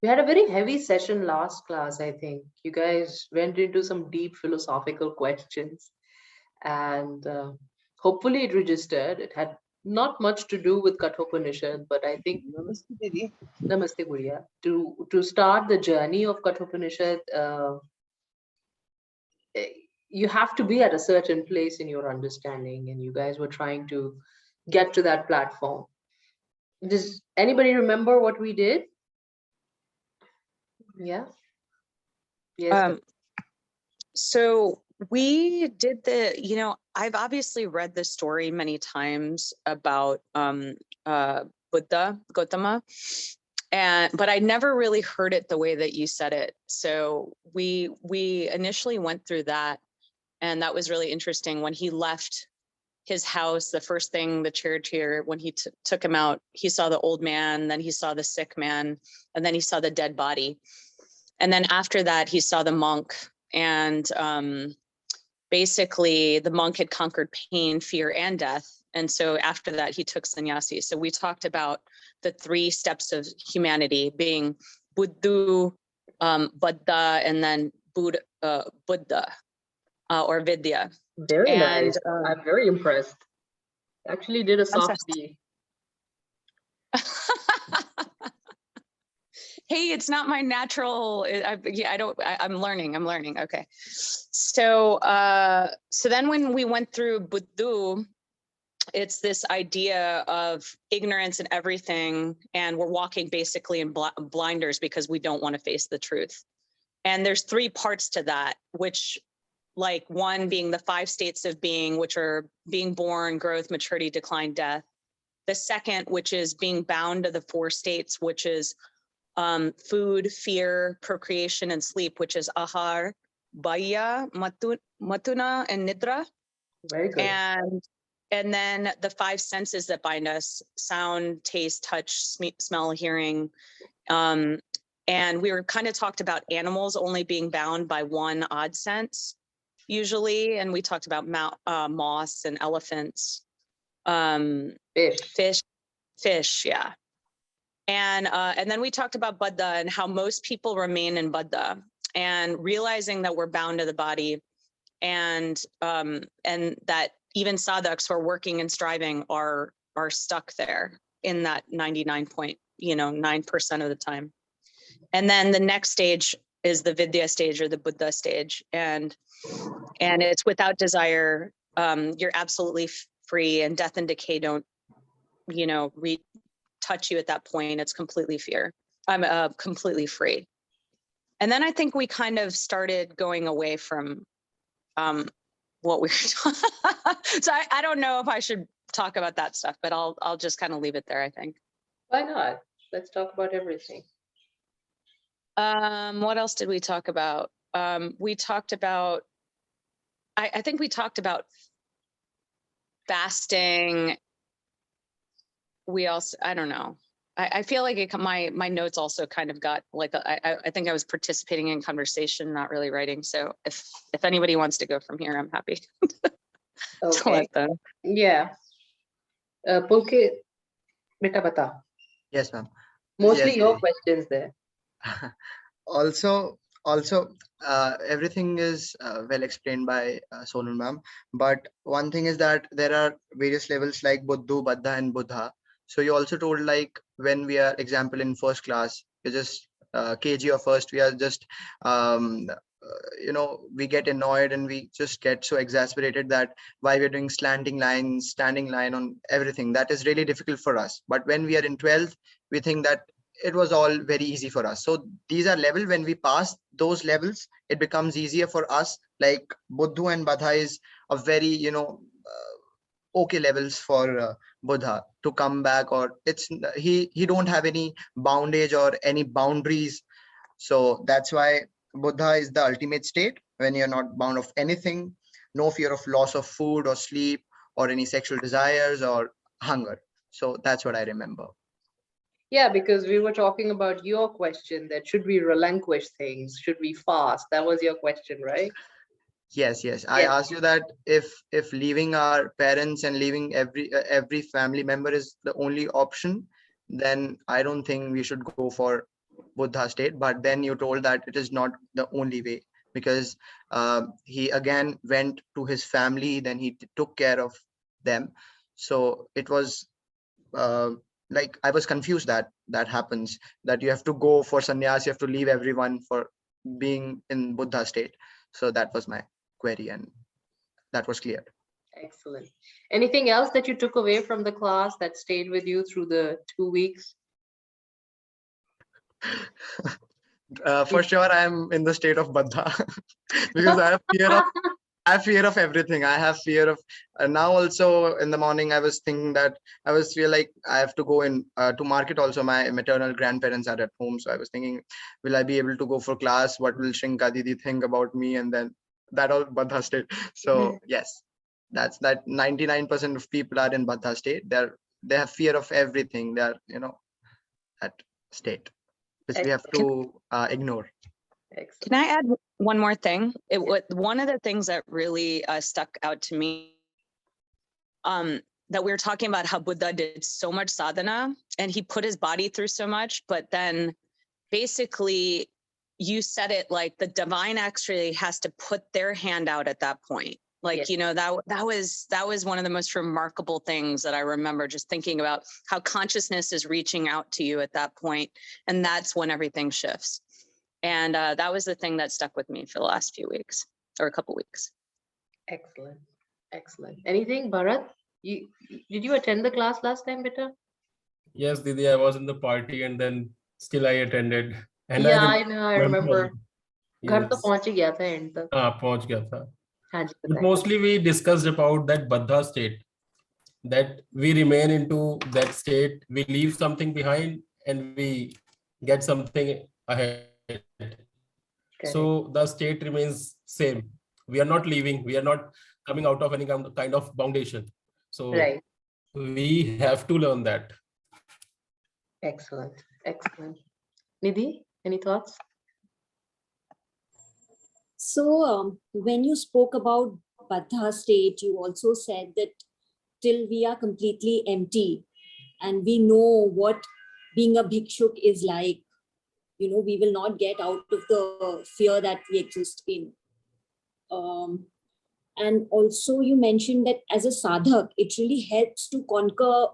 We had a very heavy session last class, I think. You guys went into some deep philosophical questions, and hopefully it registered. It had not much to do with Kathopnishad, but I think Namaste, Didi. Namaste Guriya. To start the journey of Kathopnishad, eh, you have to be at a certain place in your understanding, and you guys were trying to get to that platform. Does anybody remember what we did? Yeah. Yes. Um, so we did I've obviously read the story many times about Buddha, Gautama, but I never really heard it the way that you said it. So we initially went through that, and that was really interesting. When he left his house, the first thing the charioteer, when he took him out, he saw the old man, then he saw the sick man, and then he saw the dead body. And then after that, he saw the monk, and basically the monk had conquered pain, fear, and death. And so after that, he took sannyasi. So we talked about the 3 steps of humanity being Buddhu, Buddha, and then Buddha or Vidya. Very And nice. I'm very impressed. Actually did a I'm soft B. Hey, it's not my natural. I'm learning. Okay. So then when we went through Buddhu, it's this idea of ignorance and everything, and we're walking basically in blinders because we don't want to face the truth. And there's 3 parts to that, which, like, 1 being the 5 states of being, which are being born, growth, maturity, decline, death. The second, which is being bound to the 4 states, which is food, fear, procreation, and sleep, which is ahar, baya, matuna, and nidra. Very good. And then the 5 senses that bind us: sound, taste, touch, smell, hearing. And we were kind of talked about animals only being bound by 1 odd sense usually. And we talked about moths and elephants. Fish, yeah. And then we talked about Buddha and how most people remain in Buddha, and realizing that we're bound to the body, and that even sadhaks who are working and striving are stuck there in that 99.9% of the time. And then the next stage is the Vidya stage, or the Buddha stage, and it's without desire. You're absolutely free, and death and decay don't touch you at that point. It's completely fear. I'm completely free. And then I think we kind of started going away from what we were so I don't know if I should talk about that stuff, but I'll just kind of leave it there, I think. Why not? Let's talk about everything. What else did we talk about? We talked about, I think we talked about fasting. We also, I don't know. I feel like my notes also kind of got like, I think I was participating in conversation, not really writing. So if anybody wants to go from here, I'm happy to let them. Yeah. Pulkit, beta bata. Yes, ma'am. Mostly Yes, your Didi. questions there. Also, everything is well explained by Sonal ma'am. But one thing is that there are various levels like Buddhu, Buddha, and Buddha. So you also told, like, when we are, example, in first class, we just KG or first, we are just we get annoyed and we just get so exasperated that why we're doing slanting lines, standing line on everything. That is really difficult for us. But when we are in 12th, we think that it was all very easy for us. So these are levels. When we pass those levels, it becomes easier for us. Like Buddhu and Badha is a very okay levels for Buddha to come back, or he don't have any boundage or any boundaries. So that's why Buddha is the ultimate state, when you're not bound of anything, no fear of loss of food or sleep or any sexual desires or hunger. So that's what I remember. Yeah, because we were talking about your question that should we relinquish things? Should we fast? That was your question, right? Yes. I asked you that if leaving our parents and leaving every family member is the only option, then I don't think we should go for Buddha state, but then you told that it is not the only way, because he again went to his family, then he took care of them. So it was uh, like I was confused that that happens, that you have to go for sannyas, you have to leave everyone for being in Buddha state. So that was my query, and that was clear. Excellent. Anything else that you took away from the class that stayed with you through the 2 weeks? For sure, I am in the state of Buddha because I have fear of, I have fear of everything. I have fear of now also in the morning. I was thinking that I was feel like I have to go in to market. Also, my maternal grandparents are at home, so I was thinking, will I be able to go for class? What will Shrinka Didi think about me? And then that all Buddha state. So yes, that's that. 99% of people are in Buddha state. They have fear of everything. They are that state which we have Excellent. Can, to ignore. can Excellent. I add one more thing? One of the things that really stuck out to me, that we were talking about how Buddha did so much sadhana and he put his body through so much, but then basically you said it like the divine actually has to put their hand out at that point. Like, Yes. you know, that was one of the most remarkable things that I remember, just thinking about how consciousness is reaching out to you at that point, and that's when everything shifts. And that was the thing that stuck with me for the last few weeks or a couple weeks. Excellent. Excellent. Anything, Bharat? Did you attend the class last time, beta? Yes, Didi, I was in the party and then still I attended. And I Yeah, I know. I remember, remember. घर तो yes, पहुंच ही गया था end तक. हाँ पहुंच गया था. हाँ जी, But बताएं. mostly we discussed about that Buddha state, that we remain into that state, we leave something behind and we get something ahead. So the Correct. state remains same. We are not leaving, we are not coming out of any kind of foundation. So Right. we have to learn that. Excellent. Excellent. Nidhi, any thoughts? So, when you spoke about Baddha state, you also said that till we are completely empty and we know what being a bhikshuk is like, we will not get out of the fear that we exist in. And also, you mentioned that as a sadhak, it really helps to conquer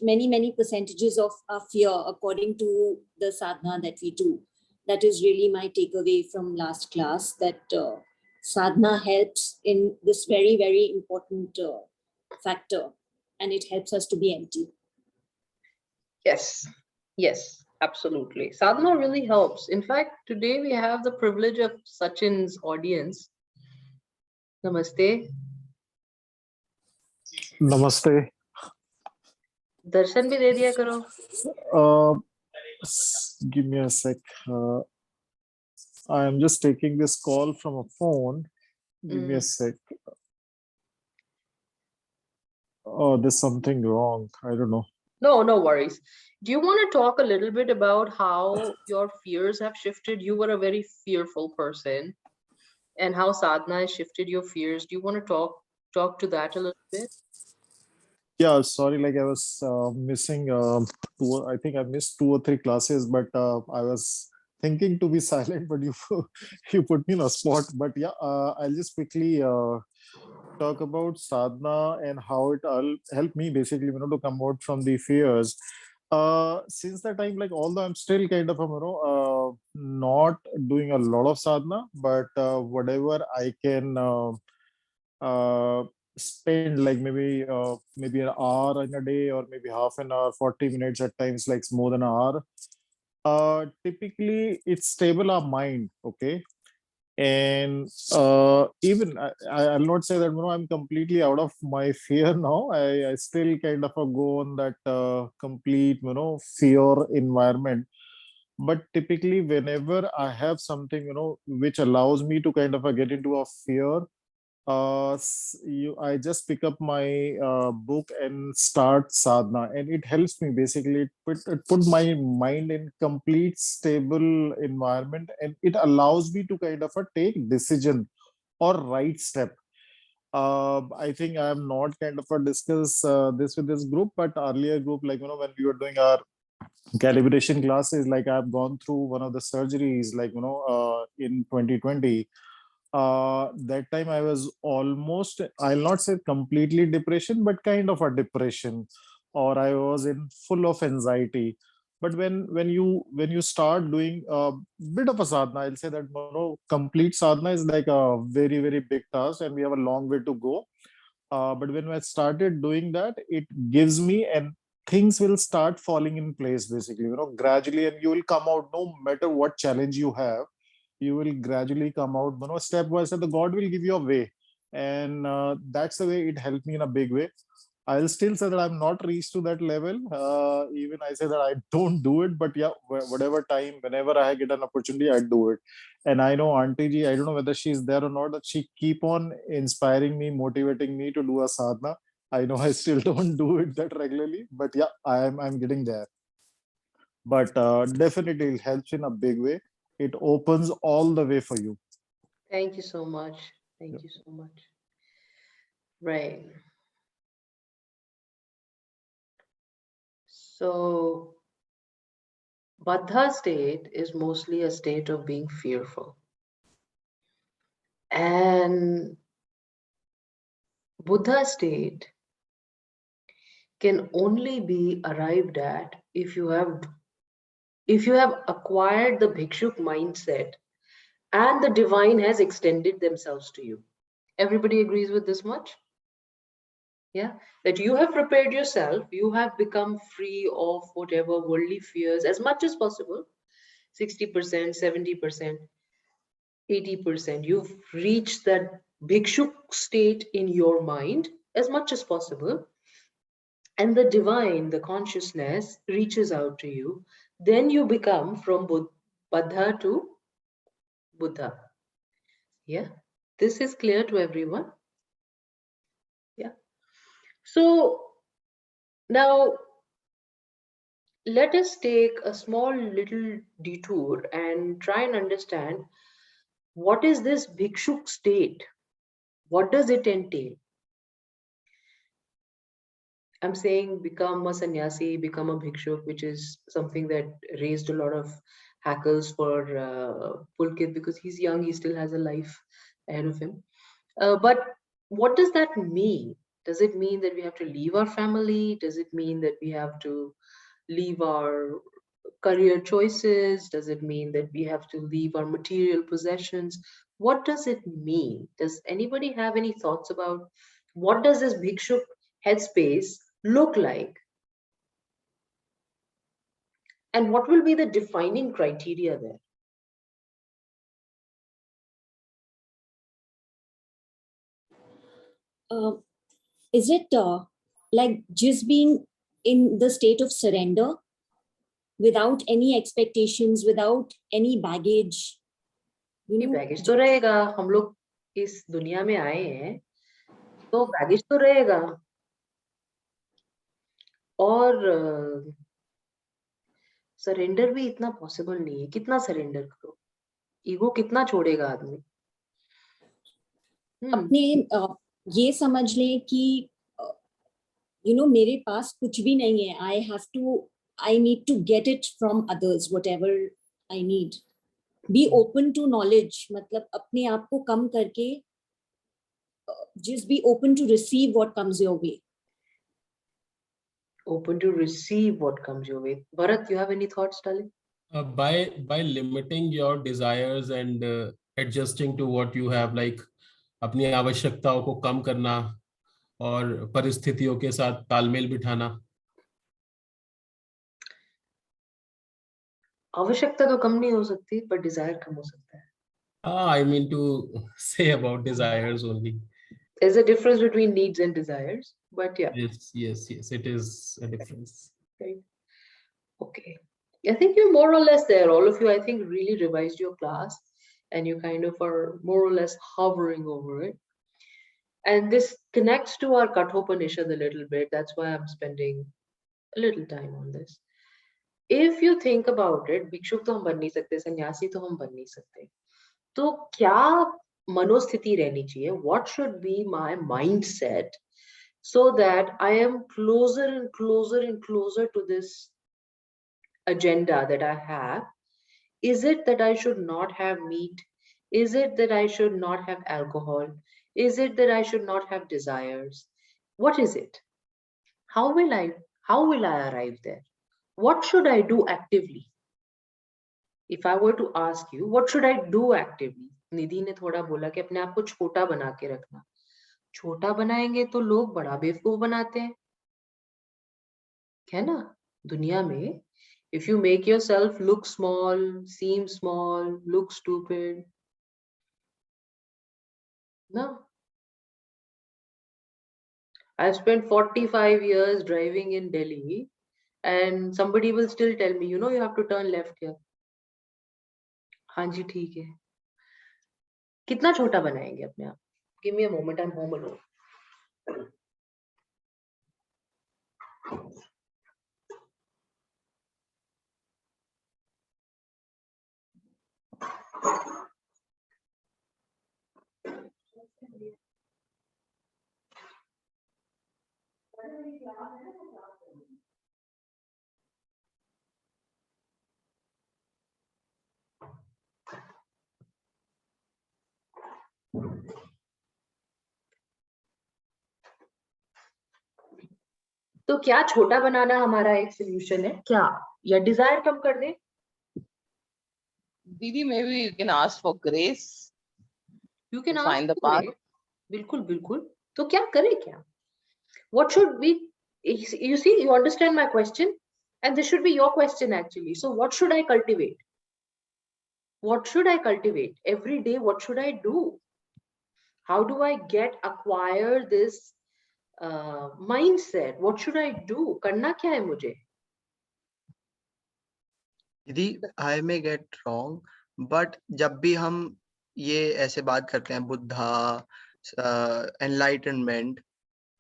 many percentages of our fear according to the sadhana that we do. That is really my takeaway from last class, that sadhana helps in this very important factor, and it helps us to be empty. Yes. Yes, absolutely. Sadhana really helps. In fact, today we have the privilege of Sachin's audience. Namaste. Namaste. दर्शन भी दे दिया करो. Give me a sec. I am just taking this call from a phone. Give me a sec. Oh, there's something wrong. I don't know. No worries. Do you want to talk a little bit about how your fears have shifted? You were a very fearful person, and how sadhana has shifted your fears. Do you want to talk to that a little bit? Yeah, sorry. Like I was missing I think I missed 2 or 3 classes, but I was thinking to be silent, but you you put me in a spot. But yeah, I'll just quickly talk about sadhana and how it all helped me basically, to come out from the fears. Since that time, like although I'm still kind of not doing a lot of sadhana, but whatever I can uh, spend, like maybe an hour in a day, or maybe half an hour, 40 minutes at times, like more than an hour. Typically it's stable our mind, okay? And even I'll not say that I'm completely out of my fear now. I still kind of go on that complete fear environment. But typically whenever I have something which allows me to kind of get into a fear, I just pick up my book and start sadhana, and it helps me basically. It put my mind in complete stable environment, and it allows me to kind of take decision or right step. I think I am not kind of discuss this with this group, but earlier group, like when we were doing our calibration classes. Like I've gone through one of the surgeries, like, in 2020. That time I was almost, I'll not say completely depression, but kind of a depression, or I was in full of anxiety. But when you start doing a bit of a sadhana, I'll say that, complete sadhana is like a very, very big task, and we have a long way to go. But when I started doing that, it gives me, and things will start falling in place, basically, gradually, and you will come out, no matter what challenge you have, you will gradually come out, stepwise, and the God will give you a way. And that's the way it helped me in a big way. I'll still say that I'm not reached to that level. Even I say that I don't do it, but yeah, whatever time, whenever I get an opportunity, I do it. And I know Auntie Ji, I don't know whether she's there or not, that she keep on inspiring me, motivating me to do a sadhana. I know I still don't do it that regularly, but yeah, I'm getting there. But definitely it helps in a big way. It opens all the way for you. Thank you so much. Thank you so much. Right. So, Baddha state is mostly a state of being fearful. And Buddha state can only be arrived at if you have acquired the bhikshuk mindset and the divine has extended themselves to you. Everybody agrees with this much? Yeah, that you have prepared yourself, you have become free of whatever worldly fears as much as possible, 60%, 70%, 80%. You've reached that bhikshuk state in your mind as much as possible. And the divine, the consciousness, reaches out to you. Then you become from Baddha to Buddha. Yeah, this is clear to everyone. Yeah. So now let us take a small little detour and try and understand what is this bhikshuk state? What does it entail? I'm saying become a sannyasi, become a bhikshuk, which is something that raised a lot of hackles for Pulkit because he's young, he still has a life ahead of him. But what does that mean? Does it mean that we have to leave our family? Does it mean that we have to leave our career choices? Does it mean that we have to leave our material possessions? What does it mean? Does anybody have any thoughts about what does this bhikshuk headspace look like? And what will be the defining criteria there? Is it like just being in the state of surrender without any expectations, without any baggage? Baggage तो रहेगा, हम लोग इस दुनिया में आए हैं तो बैगेज तो रहेगा। और सरेंडर भी इतना पॉसिबल नहीं है। कितना सरेंडर करो, ईगो कितना छोड़ेगा आदमी? अपने ये समझ लें कि मेरे पास कुछ भी नहीं है, I need to get it from others, whatever I need. Be open to knowledge, मतलब अपने आप को कम करके just be open to receive what comes your way. Open to receive what comes your way. Bharat, you have any thoughts, darling? By limiting your desires and adjusting to what you have, like अपनी आवश्यकताओं को कम करना और परिस्थितियों के साथ तालमेल बिठाना। आवश्यकता तो कम नहीं हो सकती, पर डिजायर कम हो सकता है। I mean to say about desires only. There's a difference between needs and desires, but yeah. Yes, it is a difference. Right. Okay. I think you're more or less there. All of you, I think, really revised your class and you kind of are more or less hovering over it. And this connects to our Kathopnishad a little bit. That's why I'm spending a little time on this. If you think about it, भिक्षुक तो हम बन नहीं सकते, सन्यासी तो हम बन नहीं सकते, तो क्या मनोस्थिति रहनी चाहिए? What should be my mindset so that I am closer and closer and closer to this agenda that I have? Is it that I should not have meat? Is it that I should not have alcohol? Is it that I should not have desires? What is it? How will I how will I arrive there? What should I do actively? If I were to ask you, what should I do actively? निधि ने थोड़ा बोला कि अपने आप को छोटा बना के रखना. छोटा बनाएंगे तो लोग बड़ा बेवकूफ बनाते हैं, है ना? दुनिया में if you make yourself look small, seem small, look stupid, no. I've spent 45 years driving in Delhi and somebody will still tell me, you know, you have to turn left here. हाँ जी ठीक है. कितना छोटा बनाएंगे अपने आप? Give me a moment, I'm home alone. तो क्या छोटा बनाना हमारा एक सोल्यूशन है क्या, या डिजायर कम कर दे? Didi, maybe you can ask for grace. You can To ask find the for path. it. बिल्कुल बिल्कुल. तो क्या करें क्या? What should we? You see, you understand my question, and this should be your question actually. So, what should I cultivate? What should I cultivate every day? What should I do? How do I acquire this mindset? What should I do? करना क्या है मुझे? दीदी, I may get wrong, but जब भी हम ये ऐसे बात करते हैं Buddha, enlightenment,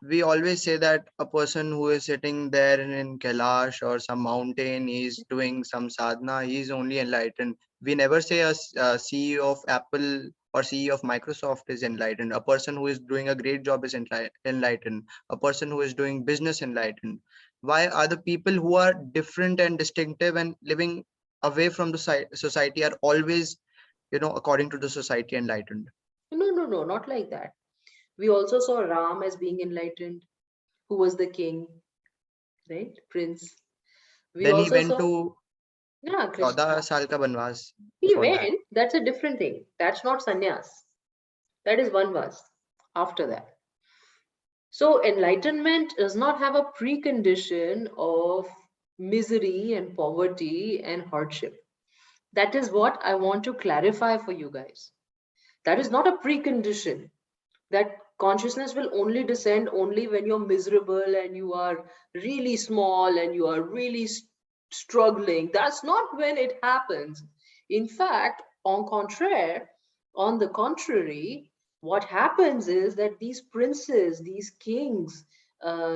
we always say that a person who is sitting there in Kailash or some mountain, he's doing some sadhana, he's only enlightened. We never say a CEO of Apple or CEO of Microsoft is enlightened. A person who is doing a great job is enlightened. A person who is doing business enlightened. Why are the people who are different and distinctive and living away from the society are always, according to the society, enlightened? No, not like that. We also saw Ram as being enlightened, who was the king, right? Prince. We Then he also went saw, to yeah, 14 Krishna. साल का बनवास. He Before that. went, that's a different thing. That's not sannyas. That is one verse after that. So enlightenment does not have a precondition of misery and poverty and hardship. That is what I want to clarify for you guys. That is not a precondition. That consciousness will only descend only when you're miserable and you are really small and you are really struggling. That's not when it happens. In fact, on the contrary, what happens is that these princes, these kings,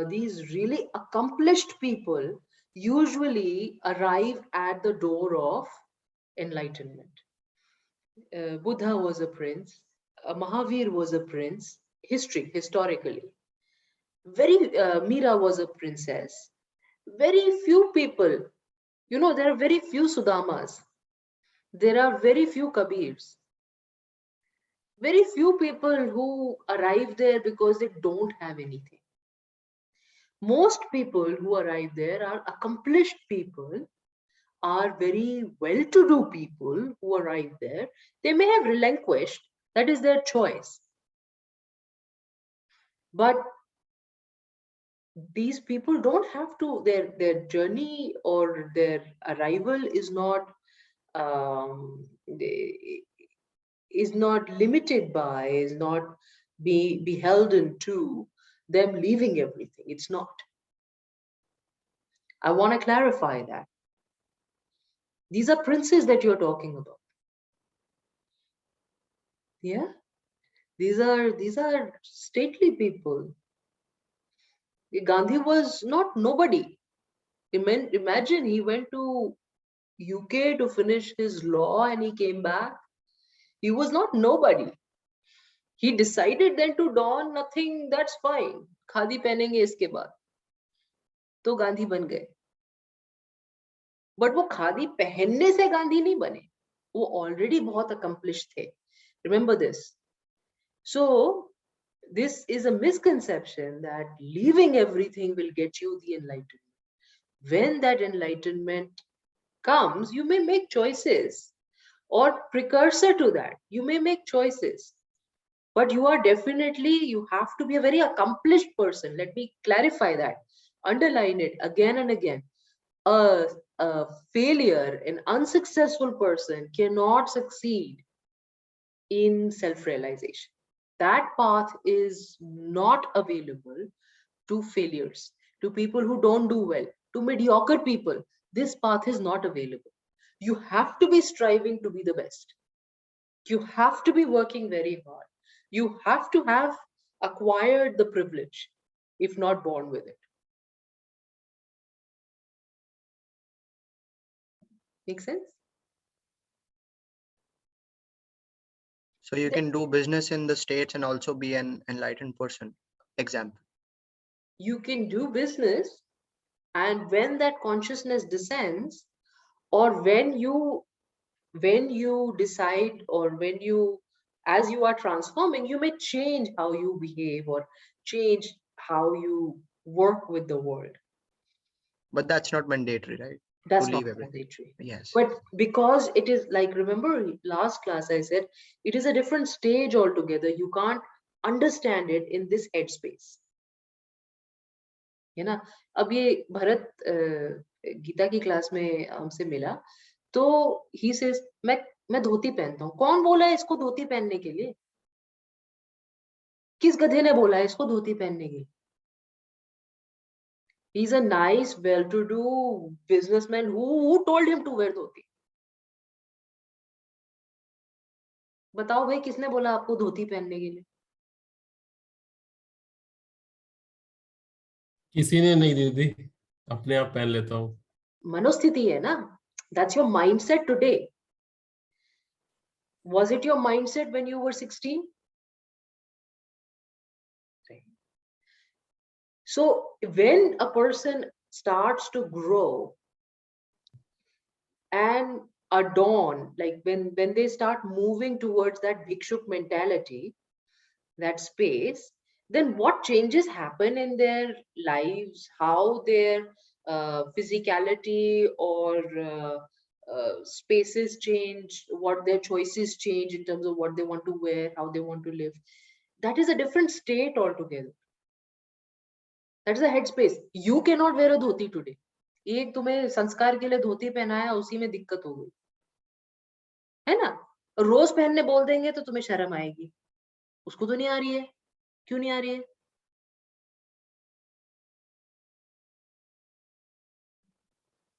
these really accomplished people usually arrive at the door of enlightenment. Buddha was a prince. Mahavir was a prince. Historically. Meera was a princess. Very few people, there are very few Sudamas. There are very few Kabirs. Very few people who arrive there because they don't have anything. Most people who arrive there are accomplished people, are very well-to-do people who arrive there. They may have relinquished, that is their choice. But these people don't have to, their journey or their arrival is not limited by, is not beholden to them leaving everything. It's not. I want to clarify that. These are princes that you're talking about. Yeah, these are stately people. Gandhi was not nobody. Imagine he went to UK to finish his law and he came back. He was not nobody. He decided then to don nothing, that's fine. Khadi पहनेंगे इसके बाद. तो गांधी बन गए. But वो खादी पहनने से गांधी नहीं बने, वो ऑलरेडी बहुत अकम्प्लिश थे. Remember this. So this is a misconception that leaving everything will get you the enlightenment. When that enlightenment comes, you may make choices, or precursor to that, you may make choices. But you are definitely, you have to be a very accomplished person. Let me clarify that. Underline it again and again. A failure, an unsuccessful person cannot succeed in self-realization. That path is not available to failures, to people who don't do well, to mediocre people. This path is not available. You have to be striving to be the best. You have to be working very hard. You have to have acquired the privilege, if not born with it. Make sense? So you can do business in the States and also be an enlightened person. Example. You can do business, and when that consciousness descends, or when you decide, or when you, as you are transforming, you may change how you behave or change how you work with the world. But that's not mandatory, right? That's To not leave everything. mandatory. Yes. But because it is, like, remember last class I said, it is a different stage altogether. You can't understand it in this headspace. है ना. अब ये भरत गीता की class में हमसे मिला, तो he says मैं धोती पहनता हूँ. कौन बोला है इसको धोती पहनने के लिए? किस गधे ने बोला है इसको धोती पहनने के लिए? He's a nice, well-to-do businessman. Who told him to wear धोती? बताओ भाई, किसने बोला आपको धोती पहनने के लिए? किसी ने नहीं दीदी, अपने आप पहन लेता हूँ. मनोस्थिति है ना. That's your mindset today. Was it your mindset when you were 16? So when a person starts to grow and adorn, like when they start moving towards that bhikshuk mentality, that space, then what changes happen in their lives, how their physicality or spaces change, what their choices change in terms of what they want to wear, how they want to live. That is a different state altogether. That is a headspace. You cannot wear a dhoti today. एक तुम्हें संस्कार के लिए धोती पहनाया, उसी में दिक्कत हो गई है ना. रोज पहनने बोल देंगे तो तुम्हें शर्म आएगी. उसको तो नहीं आ रही है. क्यों नहीं आ रही है?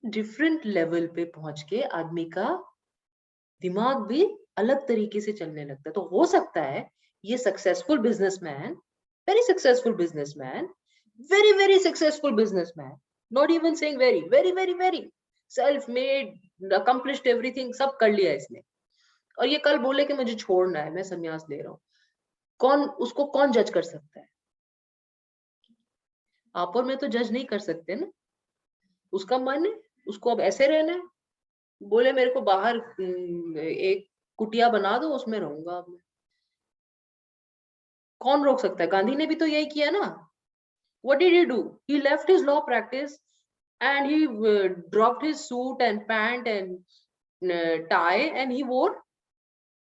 डिफरेंट लेवल पे पहुंच के आदमी का दिमाग भी अलग तरीके से चलने लगता है. तो हो सकता है ये successful businessman, very successful businessman, very very successful businessman, not even saying very very very very self made, accomplished everything, सब कर लिया इसने, और ये कल बोले कि मुझे छोड़ना है, मैं संन्यास ले रहा हूँ. कौन उसको कौन जज कर सकता है? आप और मैं तो जज नहीं कर सकते ना. उसका मन है, उसको अब ऐसे रहना है. बोले मेरे को बाहर एक कुटिया बना दो, उसमें रहूंगा अब मैं. कौन रोक सकता है? गांधी ने भी तो यही किया ना. What did he do? He left his law practice and he dropped his suit and pant and tie and he wore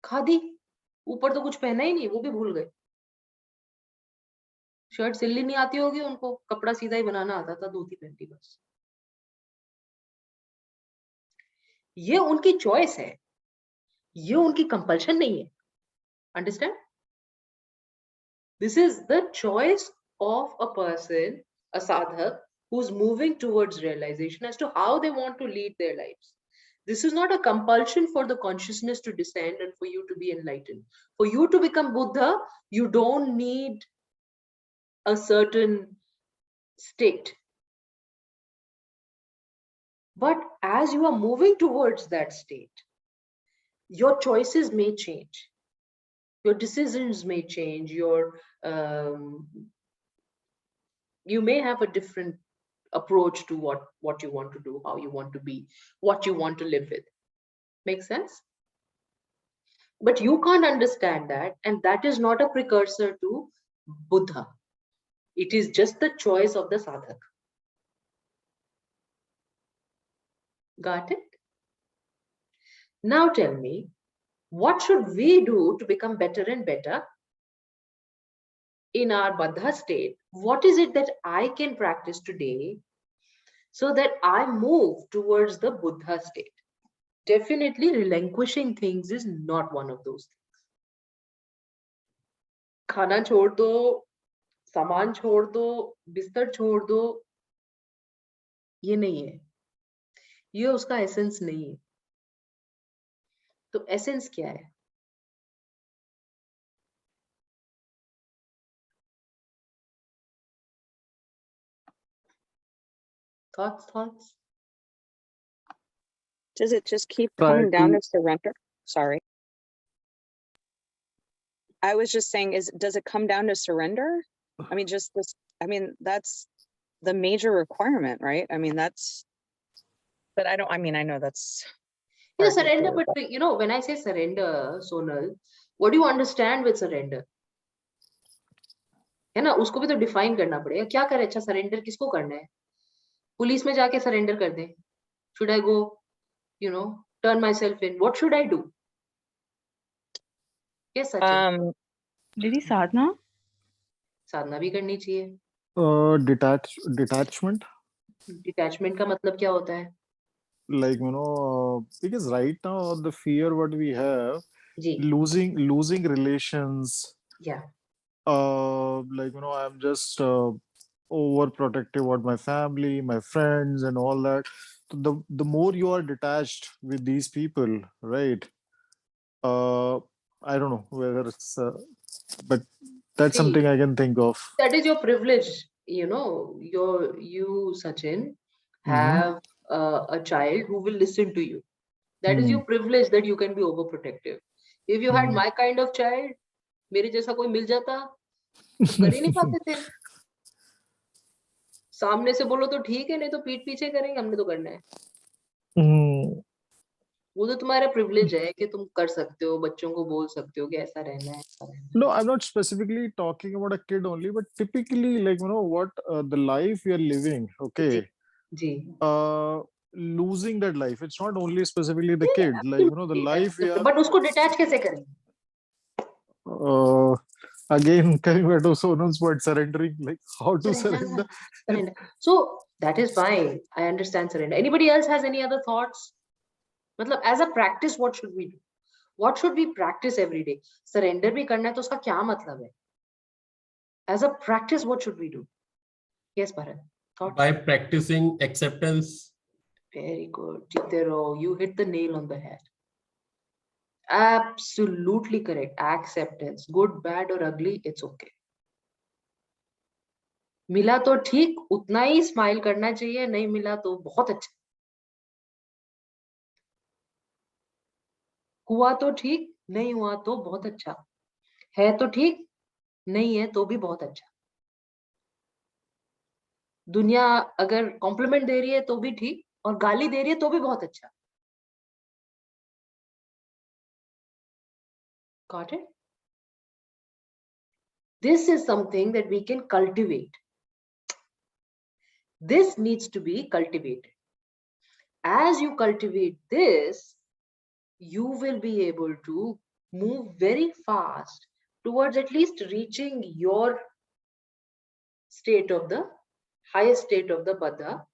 khadi. ऊपर तो कुछ पहना ही नहीं, वो भी भूल गए. शर्ट सिलनी नहीं आती होगी उनको, कपड़ा सीधा ही बनाना आता था, धोती पहनती बस. ये उनकी चॉइस है, ये उनकी कंपल्शन नहीं है. Understand? This is the choice of a person, a sadhak, who's moving towards realization as to how they want to lead their lives. This is not a compulsion for the consciousness to descend and for you to be enlightened. For you to become Buddha, you don't need a certain state. But as you are moving towards that state, your choices may change. Your decisions may change. You may have a different approach to what you want to do, how you want to be, what you want to live with. Make sense? But you can't understand that, and that is not a precursor to Buddha. It is just the choice of the sadhak. Got it? Now tell me, what should we do to become better and better in our Baddha state? What is it that I can practice today so that I move towards the Buddha state? Definitely relinquishing things is not one of those things. खाना छोड़ दो, सामान छोड़ दो, बिस्तर छोड़ दो, ये नहीं है, ये उसका एसेंस नहीं है. तो एसेंस क्या है? Thoughts? Does it just keep Try coming down to to surrender? Sorry. I was just saying, does it come down to surrender? I mean, just this, I mean, that's the major requirement, right? I mean, but I know that's. hard to Surrender, do, but when I say surrender, Sonal, what do you understand with surrender? है ना, उसको भी तो define करना पड़ेगा. क्या करे? अच्छा, सरेंडर किसको करना है? पुलिस में जाके सरेंडर कर दे? Should I go, turn myself in? What should I do? Yes, Sachin. दीदी साधना साधना भी करनी चाहिए. detachment, डिटैचमेंट का मतलब क्या होता है? like because right now the fear what we have, ji. losing relations, Yeah. like I'm just overprotective about my family, my friends, and all that. So the more you are detached with these people, right? I don't know whether it's, but that's See, something I can think of. that is your privilege. You, Sachin, Mhm. have a child who will listen to you. That is Hmm. your privilege, that you can be overprotective. If you had Hmm. my kind of child, मेरे जैसा कोई मिल जाता, तो कर ही नहीं पाते थे. सामने से बोलो तो ठीक है, नहीं तो पीठ पीछे करेंगे, हमने तो करना है. Hmm. वो तो तुम्हारा प्रिविलेज है कि तुम कर सकते हो, बच्चों को बोल सकते हो कि ऐसा रहना है, ऐसा रहना है. No, I'm not specifically talking about a kid only, but typically, like what the life we are living, जी, okay, जी. losing that life. It's not only specifically the नहीं, kid, like the absolutely, life we absolutely. are. But उसको detach कैसे करें? Again, coming back to Sonal's point, surrendering, like how to surrender. Surrender. So that is fine. I understand surrender. Anybody else has any other thoughts? मतलब as a practice, what should we do? What should we practice every day? Surrender भी करना है तो उसका क्या मतलब है? As a practice, what should we do? Yes, Bharat. Thoughts? By practicing acceptance. Very good. जीते रहो. You hit the nail on the head. Absolutely correct. Acceptance. Good, bad, or ugly, it's okay. मिला तो ठीक, उतना ही smile करना चाहिए. नहीं मिला तो बहुत अच्छा. हुआ तो ठीक, नहीं हुआ तो बहुत अच्छा. है तो ठीक, नहीं है तो भी बहुत अच्छा. दुनिया अगर कॉम्प्लीमेंट दे रही है तो भी ठीक, और गाली दे रही है तो भी बहुत अच्छा. Got it? This is something that we can cultivate. This needs to be cultivated. As you cultivate this, you will be able to move very fast towards at least reaching your state of the highest state of the Buddha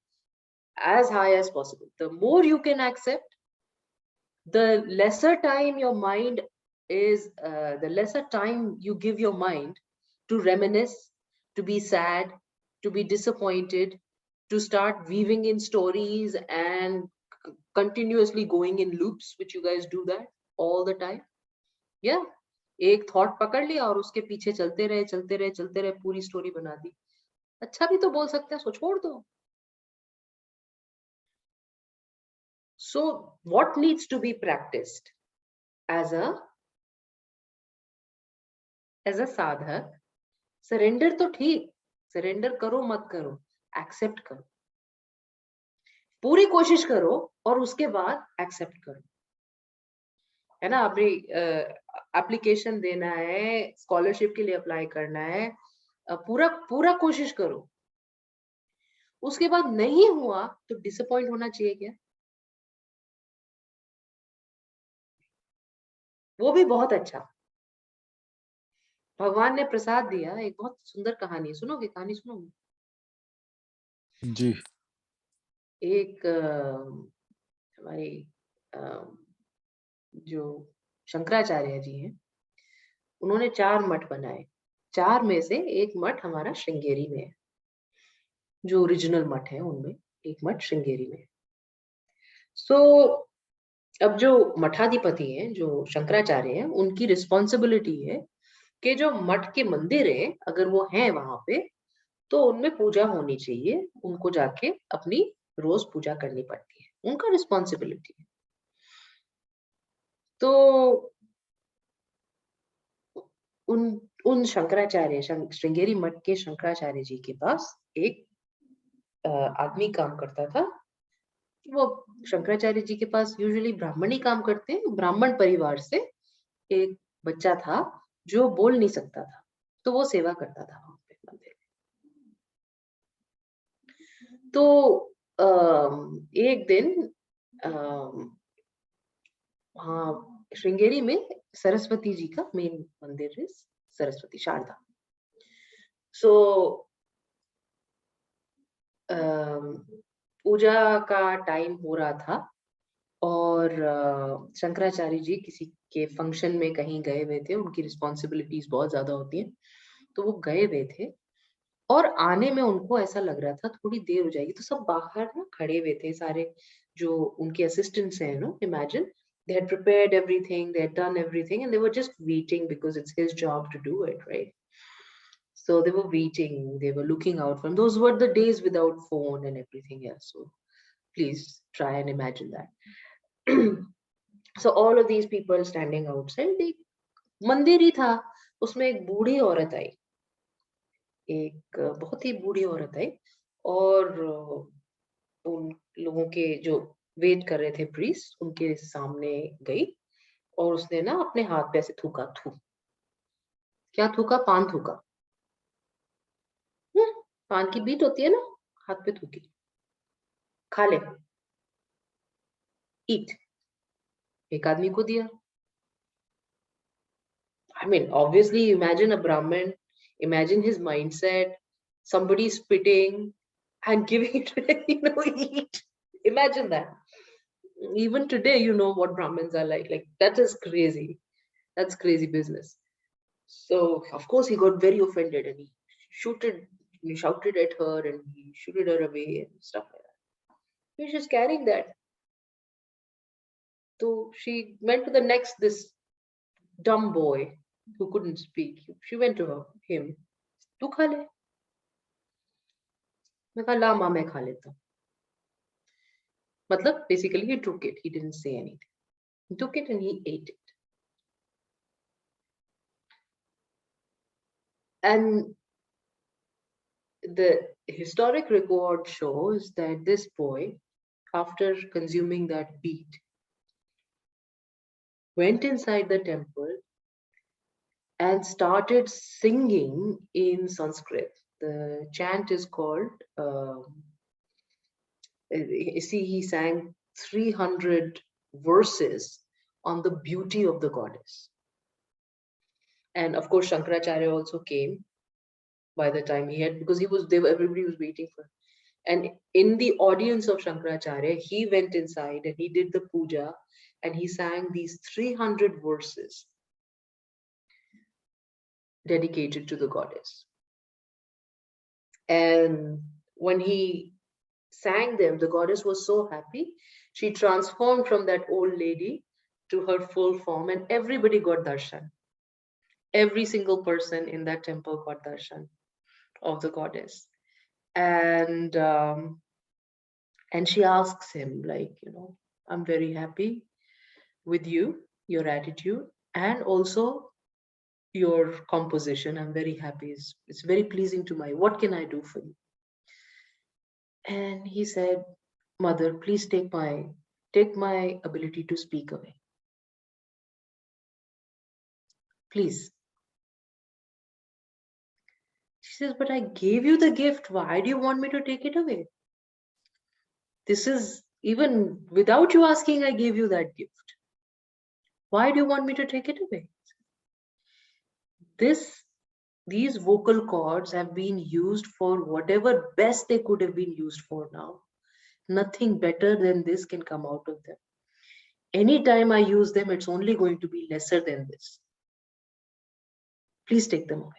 as high as possible. The more you can accept, the lesser time your mind is, the lesser time you give your mind to reminisce, to be sad, to be disappointed, to start weaving in stories and continuously going in loops, which you guys do that all the time. Yeah, एक thought पकड़ लिया और उसके पीछे चलते रहे, पूरी story बना दी. अच्छा भी तो बोल सकते हैं, सो छोड़ दो. So what needs to be practiced as a साधक? Surrender तो ठीक, surrender करो मत करो, accept करो. पूरी कोशिश करो और उसके बाद एक्सेप्ट करो, है ना। अपनी एप्लीकेशन देना है, स्कॉलरशिप के लिए अप्लाई करना है, पूरा पूरा कोशिश करो। उसके बाद नहीं हुआ तो डिसअपॉइंट होना चाहिए क्या? वो भी बहुत अच्छा, भगवान ने प्रसाद दिया। एक बहुत सुंदर कहानी सुनोगे? कहानी सुनोगे? जी। एक हमारे अ, जो शंकराचार्य जी हैं, उन्होंने 4 मठ बनाए। 4 में से एक मठ हमारा श्रृंगेरी में है, जो ओरिजिनल मठ है उनमें एक मठ श्रृंगेरी में। सो अब जो मठाधिपति हैं, जो शंकराचार्य हैं, उनकी रिस्पॉन्सिबिलिटी है कि जो मठ के मंदिर है, अगर वो हैं वहां पे, तो उनमें पूजा होनी चाहिए, उनको जाके अपनी रोज पूजा करनी पड़ती है, उनका रिस्पॉन्सिबिलिटी है। तो उन उन शंकराचार्य श्रृंगेरी मठ के शंकराचार्य जी के पास एक आदमी काम करता था। वो शंकराचार्य जी के पास यूजुअली ब्राह्मण ही काम करते हैं। ब्राह्मण परिवार से एक बच्चा था जो बोल नहीं सकता था, तो वो सेवा करता था वहां पे मंदिर में। तो एक दिन हाँ, श्रृंगेरी में सरस्वती जी का मेन मंदिर है, सरस्वती शारदा। सो पूजा का टाइम हो रहा था और शंकराचार्य जी किसी के फंक्शन में कहीं गए हुए थे। उनकी रिस्पॉन्सिबिलिटीज बहुत ज्यादा होती हैं, तो वो गए हुए थे और आने में उनको ऐसा लग रहा था थोड़ी देर हो जाएगी। तो सब बाहर ना खड़े हुए थे, सारे जो उनके असिस्टेंट्स हैं, no imagine, they had prepared everything, they had done everything, and they were just waiting because it's his job to do it, right? So they were waiting, they were looking out from, those were the days without phone and everything else. So please try and imagine that. So all of these people standing outside, they मंदिर ही था, उसमें एक बूढ़ी औरत आई, एक बहुत ही बूढ़ी औरत आई और उन लोगों के जो वेट कर रहे थे प्रीस्ट, उनके सामने गई और उसने ना अपने हाथ पे ऐसे थूका, क्या थूका? पान थूका। पान की बीट होती है ना, हाथ पे थूकी। खा ले, ईट। एक आदमी को दिया। I mean, obviously, imagine a Brahmin, imagine his mindset, somebody spitting and giving it to him, eat. Imagine that. Even today, you know what Brahmins are like. Like, that is crazy. That's crazy business. So, of course, he got very offended and he shouted at her and he shooted her away and stuff like that. He was just carrying that. So, she went to the next, this dumb boy who couldn't speak. She went to him. तू खा ले। मैं कहा ला माँ, मैं खा लेता हूँ। मतलब basically he took it, he didn't say anything, he took it and he ate it. And the historic record shows that this boy, after consuming that beet, went inside the temple and started singing in Sanskrit. The chant is called see, he sang 300 verses on the beauty of the goddess. And of course, Shankaracharya also came by the time he had, because he was there, everybody was waiting for him. And in the audience of Shankaracharya, he went inside and he did the puja and he sang these 300 verses dedicated to the goddess. And when he sang them, the goddess was so happy. She transformed from that old lady to her full form and everybody got darshan. Every single person in that temple got darshan of the goddess. And she asks him, like, I'm very happy with you, your attitude, and also your composition. I'm very happy. It's very pleasing to my, what can I do for you? And he said, Mother, please take my ability to speak away. Please. She says, but I gave you the gift. Why do you want me to take it away? This is, even without you asking, I gave you that gift. Why do you want me to take it away? These vocal cords have been used for whatever best they could have been used for now. Nothing better than this can come out of them. Anytime I use them, it's only going to be lesser than this. Please take them away.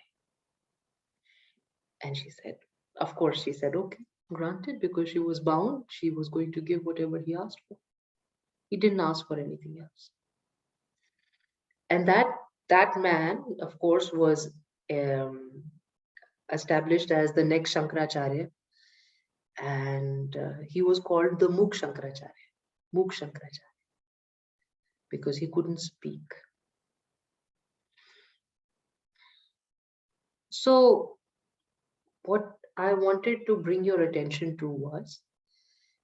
And she said, of course, she said, okay, granted, because she was bound. She was going to give whatever he asked for. He didn't ask for anything else. And that man, of course, was established as the next Shankaracharya. And he was called the Mukh Shankaracharya, because he couldn't speak. So what I wanted to bring your attention to was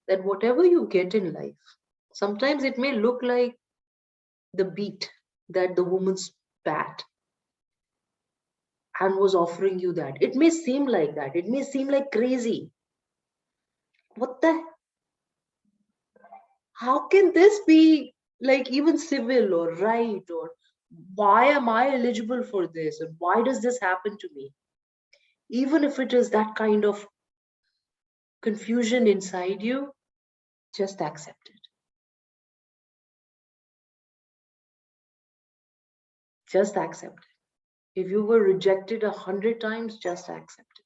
that whatever you get in life, sometimes it may look like the beat that the woman spat and was offering you that. It may seem like that. It may seem like crazy. What the? How can this be like even civil or right? Or why am I eligible for this? And why does this happen to me? Even if it is that kind of confusion inside you, just accept it. Just accept it. If you were rejected 100 times, just accept it.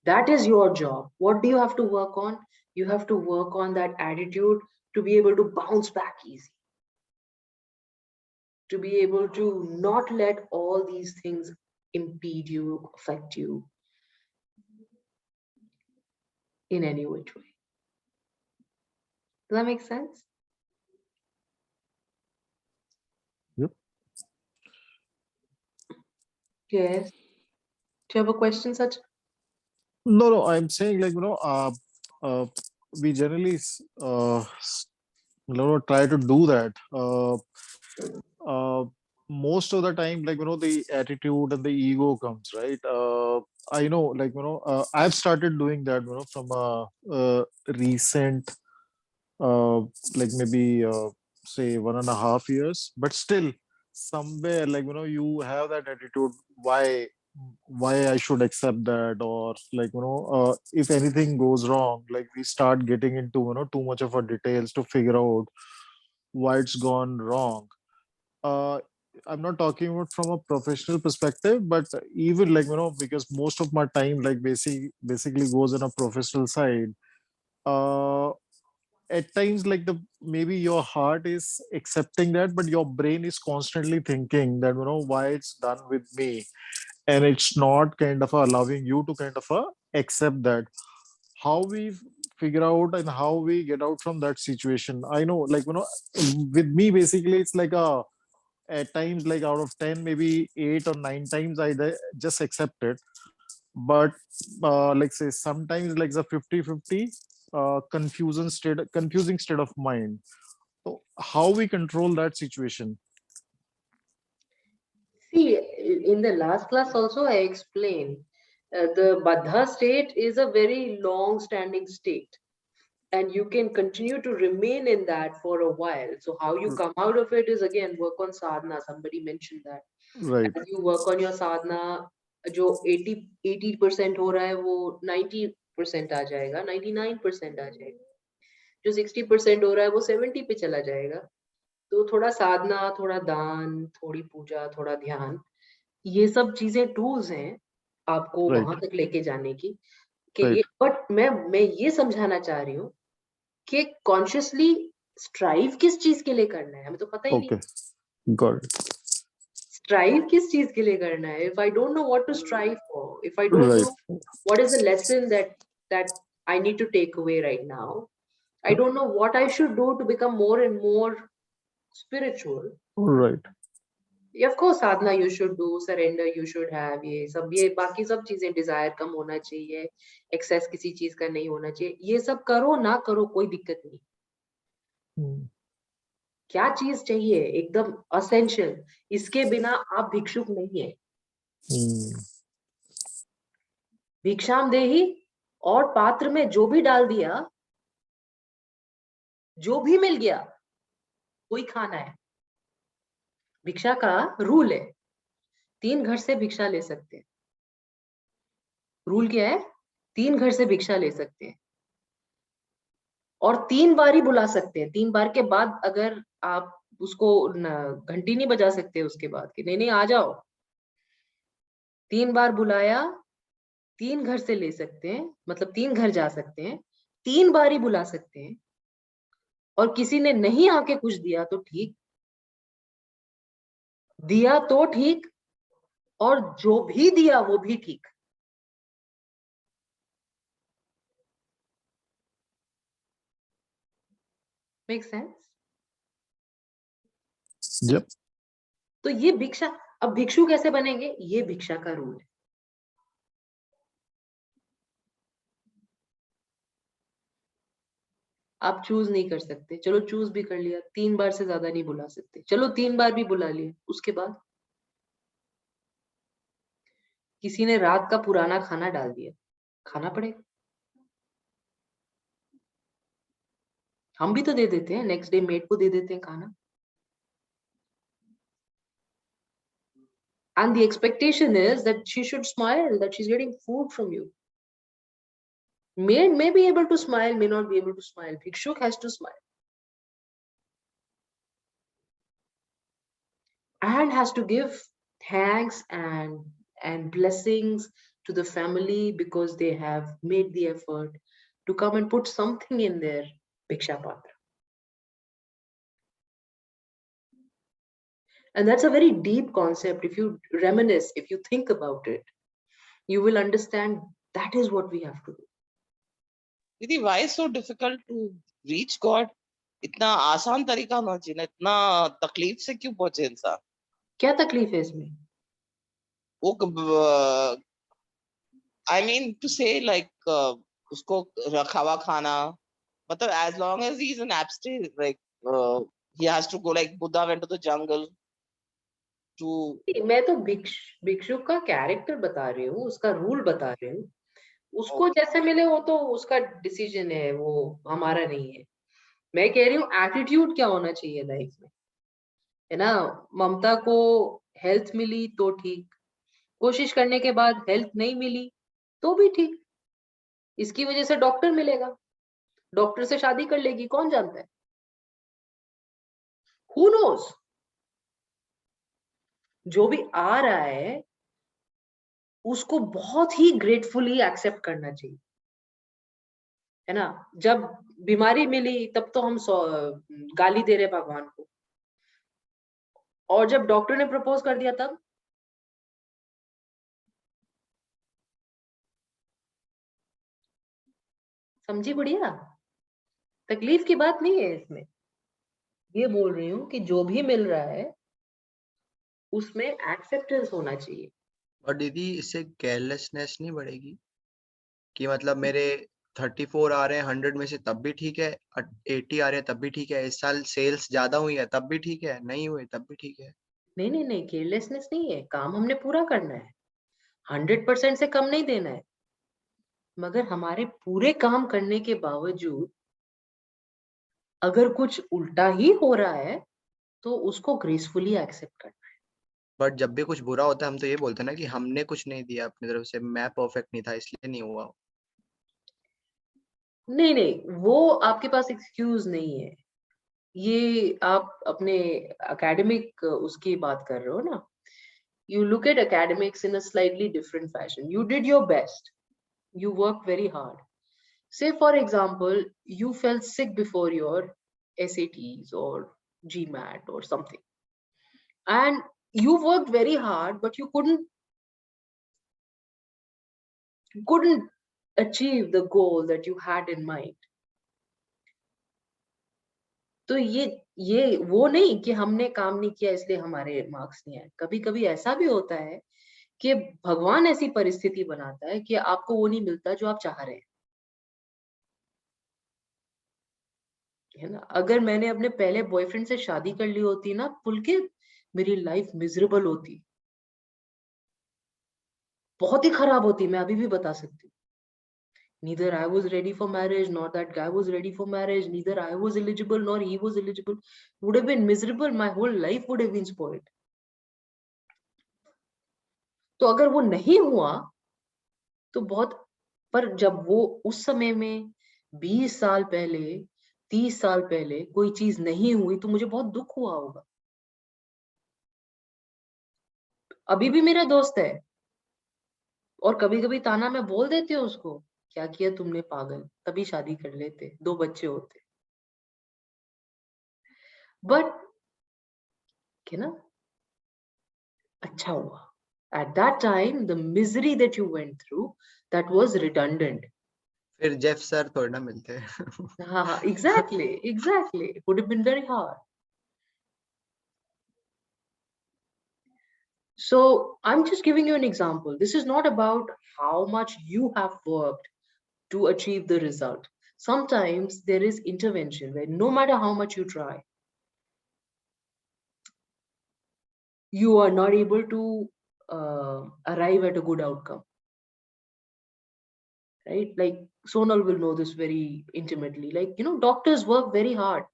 That is your job. What do you have to work on? You have to work on that attitude to be able to bounce back easy. To be able to not let all these things impede you, affect you in any which way. Does that make sense? Yep. Yes. Do you have a question, Sach? No, I'm saying like, we generally, try to do that. Uh, Most of the time, like, the attitude and the ego comes, right? I know, like, I've started doing that, from a recent, uh, like maybe, say 1.5 years, but still somewhere, like, you have that attitude, why I should accept that, or like, if anything goes wrong, like we start getting into, too much of a details to figure out why it's gone wrong. uh I'm not talking about from a professional perspective, but even like, because most of my time like basically goes on a professional side. uh at times, like, the maybe your heart is accepting that, but your brain is constantly thinking that, why it's done with me, and it's not kind of allowing you to kind of accept that. How we figure out and how we get out from that situation, I know, like, with me basically it's like a, at times, like out of 10, maybe 8 or 9 times just accept it. But like say sometimes like the 50-50 confusing state of mind. So how we control that situation? See, in the last class also I explained the Baddha state is a very long-standing state, and you can continue to remain in that for a while. So how you come out of it is again work on sadhana. Somebody mentioned that. Right. As you work on your sadhana, जो 80% हो रहा है वो 90% आ जाएगा, 99% आ जाएगा. जो 60% हो रहा है वो 70 पे चला जाएगा. तो थोड़ा साधना, थोड़ा दान, थोड़ी पूजा, थोड़ा ध्यान, ये सब चीजें टूल्स हैं आपको Right. वहां तक लेके जाने की. कि Right. ये, बट मैं ये समझाना चाह रही हूँ कि कॉन्शियसली स्ट्राइव किस चीज के लिए करना है, हमें तो पता ही नहीं. Okay. Got it. स्ट्राइव किस चीज के लिए करना है? If I don't know what to strive for, if I don't Right. Know what is the lesson that I need to take away right now, I don't know what I should do to become more and more spiritual. Right. Of course Sadhana you should do, surrender you should have, ये बाकी सब चीजें, Dzire कम होना चाहिए, access किसी चीज का नहीं होना चाहिए, ये सब करो ना करो कोई दिक्कत नहीं। हम्म, क्या चीज चाहिए एकदम असेंशियल, इसके बिना आप भिक्षुक नहीं है। हम्म, भिक्षाम देही, और पात्र में जो भी डाल दिया, जो भी मिल गया वही खाना है। भिक्षा का रूल है, 3 घर से भिक्षा ले सकते हैं। रूल क्या है? 3 घर से भिक्षा ले सकते हैं और 3 बार ही बुला सकते हैं। 3 बार के बाद अगर आप उसको घंटी नहीं बजा सकते उसके बाद कि नहीं नहीं आ जाओ। 3 बार बुलाया, 3 घर से ले सकते हैं, मतलब 3 घर जा सकते हैं, 3 बार ही बुला सकते हैं। और किसी ने नहीं आके कुछ दिया तो ठीक, दिया तो ठीक, और जो भी दिया वो भी ठीक। Make sense? yep. तो ये भिक्षा, अब भिक्षु कैसे बनेंगे, ये भिक्षा का रूल है। आप चूज नहीं कर सकते, चलो चूज भी कर लिया, 3 बार से ज्यादा नहीं बुला सकते, चलो 3 बार भी बुला लिया, उसके बाद किसी ने रात का पुराना खाना डाल दिया, खाना पड़ेगा। हम भी तो दे देते हैं, नेक्स्ट डे मेड को दे देते हैं खाना। And the expectation is that she should smile, that she's getting food from you. Maid may be able to smile, may not be able to smile. Bhikshuk has to smile and has to give thanks and blessings to the family because they have made the effort to come and put something in their bhiksha patra. And that's a very deep concept. If you reminisce, if you think about it, you will understand that is what we have to do. Didi, why is so difficult to reach God? इतना आसान तरीका होना चाहिए ना, इतना तकलीफ से क्यों पहुंचे इंसान? क्या तकलीफ है इसमें? वो I mean to say like उसको रखा हुआ खाना, मतलब as long as he's an abstain, like he has to go, like Buddha went to the jungle to. मैं तो भिक्षुक का कैरेक्टर बता रही हूँ, उसका रूल बता रही हूँ। उसको जैसे मिले वो तो उसका डिसीजन है, वो हमारा नहीं है। मैं कह रही हूँ एटीट्यूड क्या होना चाहिए लाइफ में, है ना। ममता को हेल्थ मिली तो ठीक, कोशिश करने के बाद हेल्थ नहीं मिली तो भी ठीक। इसकी वजह से डॉक्टर मिलेगा, डॉक्टर से शादी कर लेगी, कौन जानता है, हु नोज। जो भी आ रहा है उसको बहुत ही ग्रेटफुली एक्सेप्ट करना चाहिए, है ना। जब बीमारी मिली तब तो हम गाली दे रहे भगवान को, और जब डॉक्टर ने प्रपोज कर दिया तब समझी गुड़िया, तकलीफ की बात नहीं है इसमें। ये बोल रही हूँ कि जो भी मिल रहा है उसमें एक्सेप्टेंस होना चाहिए। और दीदी इससे केयरलेसनेस नहीं बढ़ेगी कि मतलब मेरे 34 आ रहे हैं 100 में से तब भी ठीक है, 80 आ रहे हैं तब भी ठीक है, इस साल सेल्स ज्यादा हुई है तब भी ठीक है, नहीं हुए तब भी ठीक है। नहीं नहीं नहीं, केयरलेसनेस नहीं है, काम हमने पूरा करना है, 100% से कम नहीं देना है। मगर हमारे पूरे काम करने के बावजूद अगर कुछ उल्टा ही हो रहा है तो उसको ग्रेसफुली एक्सेप्ट करना है। बट जब भी कुछ बुरा होता है हम तो ये बोलते हैं ना कि हमने कुछ नहीं दिया अपनी तरफ से, मैं परफेक्ट नहीं था इसलिए नहीं हुआ। नहीं नहीं, वो आपके पास एक्सक्यूज नहीं है। ये आप अपने एकेडमिक उसकी बात कर रहे हो ना। You look at academics in a slightly different fashion. You did your best. You worked very hard. Say, for example, you felt sick before your SATs or GMAT or something. And you worked very hard, but you couldn't achieve the goal that you had in mind. तो ये वो नहीं कि हमने काम नहीं किया इसलिए हमारे मार्क्स नहीं आए। कभी कभी ऐसा भी होता है कि भगवान ऐसी परिस्थिति बनाता है कि आपको वो नहीं मिलता जो आप चाह रहे हैं, है ना। अगर मैंने अपने पहले बॉयफ्रेंड से शादी कर ली होती ना पुलकित, मेरी लाइफ मिजरेबल होती, बहुत ही खराब होती, मैं अभी भी बता सकती हूँ। Neither I was ready for marriage, nor that guy was ready for marriage. Neither I was eligible, nor he was eligible. Would have been miserable. My whole life would have been spoiled. तो अगर वो नहीं हुआ तो बहुत, पर जब वो उस समय में 20 साल पहले, 30 साल पहले कोई चीज नहीं हुई तो मुझे बहुत दुख हुआ होगा। अभी भी मेरा दोस्त है और कभी कभी ताना मैं बोल देती हूँ उसको, क्या किया तुमने पागल, तभी शादी कर लेते, 2 बच्चे होते। बट के ना, अच्छा हुआ। At that time, the misery that you went through, that was redundant. फिर जेफ सर थोड़ा ना मिलते। हाँ, exactly, exactly. It would have been very hard. So I'm just giving you an example. This is not about how much you have worked to achieve the result. Sometimes there is intervention where no matter how much you try, you are not able to arrive at a good outcome. Right? Like Sonal will know this very intimately. Like, doctors work very hard.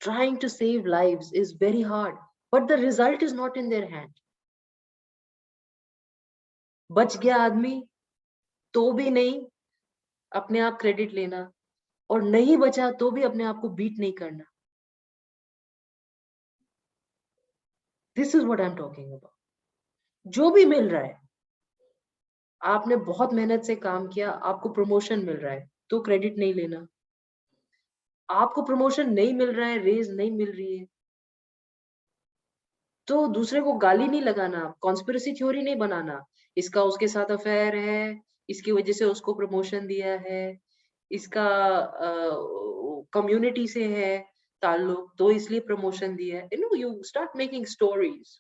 Trying to save lives is very hard, but the result is not in their hand. बच गया आदमी तो भी नहीं अपने आप credit लेना, और नहीं बचा तो भी अपने आप को बीट नहीं करना। This is what I am talking about. जो भी मिल रहा है, आपने बहुत मेहनत से काम किया, आपको प्रमोशन मिल रहा है तो क्रेडिट नहीं लेना। आपको प्रमोशन नहीं मिल रहा है, रेज नहीं मिल रही है, तो दूसरे को गाली नहीं लगाना, कॉन्स्पिरेसी थ्योरी नहीं बनाना, इसका उसके साथ अफेयर है, इसकी वजह से उसको प्रमोशन दिया है, इसका कम्युनिटी से है ताल्लुक तो इसलिए प्रमोशन दिया है। You start making stories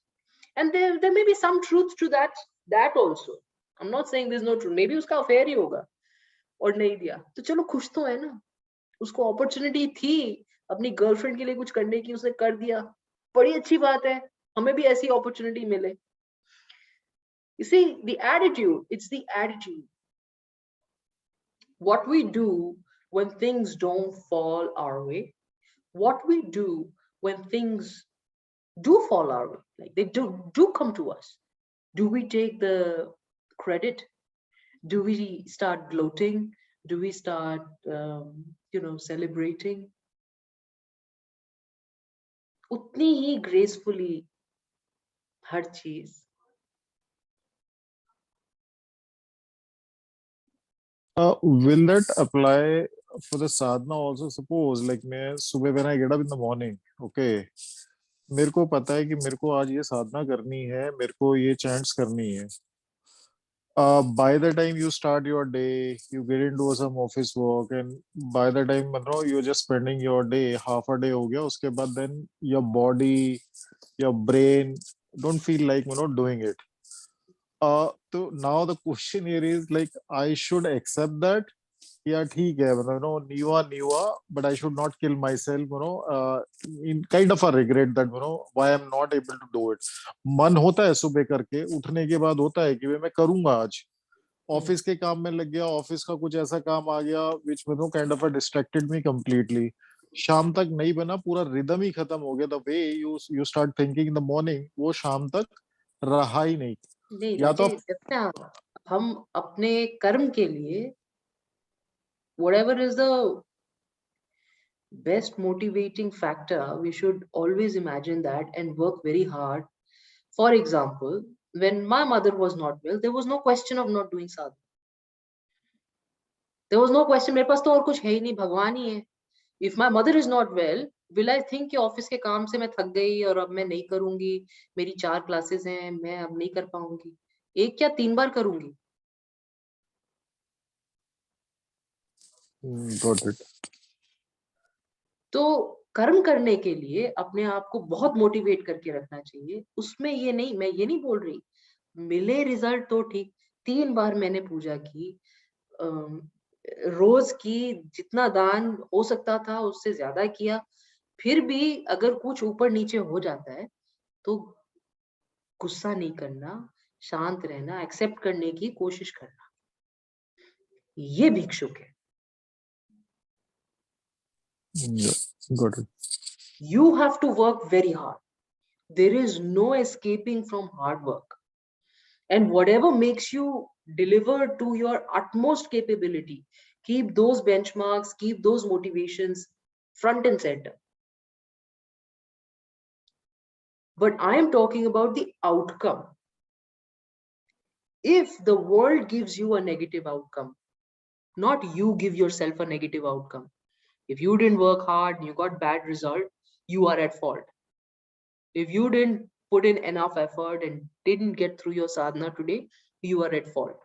and there may be some truth to that also. I'm not saying there's no truth. Maybe उसका अफेयर ही होगा और नहीं दिया तो चलो खुश तो है ना, उसको अपॉर्चुनिटी थी अपनी गर्लफ्रेंड के लिए कुछ करने की, उसने कर दिया, बड़ी अच्छी बात है, हमें भी ऐसी अपॉर्चुनिटी मिले। You see, the attitude, it's the attitude. What we do when things don't fall our way, what we do when things do fall our way, like they do come to us. Do we take the credit? Do we start gloating? Do we start, celebrating? उतनी ही gracefully हर चीज। Will that apply for the sadhana also? Suppose like मैं सुबह when I get up in the morning, okay, मेरे को पता है कि मेरे को आज ये साधना करनी है, मेरे को ये chants करनी है. By the time you start your day, you get into some office work, and by the time you're just spending your day, half a day हो गया, उसके बाद then your body, your brain don't feel like doing it. So now the question here is like I should accept that. Yeah, ठीक है, न्यूआ, but I should not kill myself, in kind of a regret that, why I'm not able to do it. मन होता है सुबह करके उठने के बाद होता है कि मैं करूंगा आज, ऑफिस के काम में लग गया, ऑफिस का कुछ ऐसा काम आ गया which kind of a distracted me completely. शाम तक नहीं बना, पूरा रिदम ही खत्म हो गया, the way you start thinking in the morning वो शाम तक रहा ही नहीं। नहीं या तो राजेश, हम अपने कर्म के लिए whatever is the best motivating factor, we should always imagine that and work very hard. For example, when my mother was not well, there was no question of not doing sadhana. There was no question, मेरे पास तो और कुछ है ही नहीं, भगवान ही है। If my mother is not well, will I think कि office के काम से मैं थक गई और अब मैं नहीं करूंगी, मेरी 4 क्लासेस हैं, मैं अब नहीं कर पाऊंगी, एक क्या 3 बार करूंगी। got it. तो कर्म करने के लिए अपने आप को बहुत मोटिवेट करके रखना चाहिए। उसमें ये नहीं, मैं ये नहीं बोल रही मिले रिजल्ट तो ठीक। 3 बार मैंने पूजा की, रोज की, जितना दान हो सकता था उससे ज्यादा किया, फिर भी अगर कुछ ऊपर नीचे हो जाता है तो गुस्सा नहीं करना, शांत रहना, एक्सेप्ट करने की कोशिश करना, ये भिक्षुक है। Yeah, got it. You have to work very hard. There is no escaping from hard work. And whatever makes you deliver to your utmost capability, keep those benchmarks, keep those motivations front and center. But I am talking about the outcome. If the world gives you a negative outcome, not you give yourself a negative outcome. If you didn't work hard and you got bad result, you are at fault. If you didn't put in enough effort and didn't get through your sadhana today, you are at fault.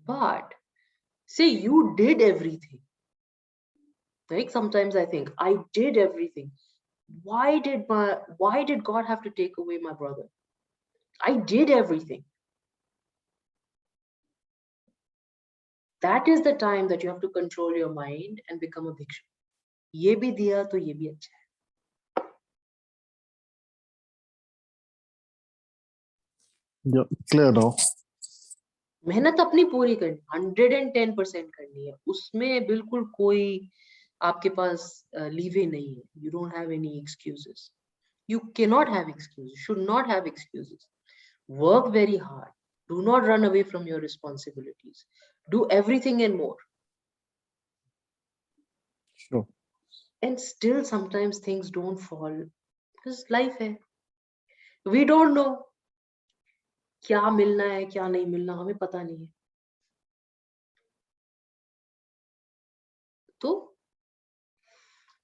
But say you did everything. Like sometimes I think I did everything. Why did God have to take away my brother? I did everything. That is the time that you have to control your mind and become a bhikshu. ये भी दिया तो ये भी अच्छा है. Yeah, clear now. मेहनत अपनी पूरी करनी, 110% करनी है, उसमें बिल्कुल कोई आपके पास लीवे नहीं है. You don't have any excuses. You cannot have excuses, should not have excuses. Work very hard. Do not run away from your responsibilities. Do everything and more. Sure. And still sometimes things don't fall because life है. We don't know क्या मिलना है क्या नहीं मिलना, हमें पता नहीं है. तो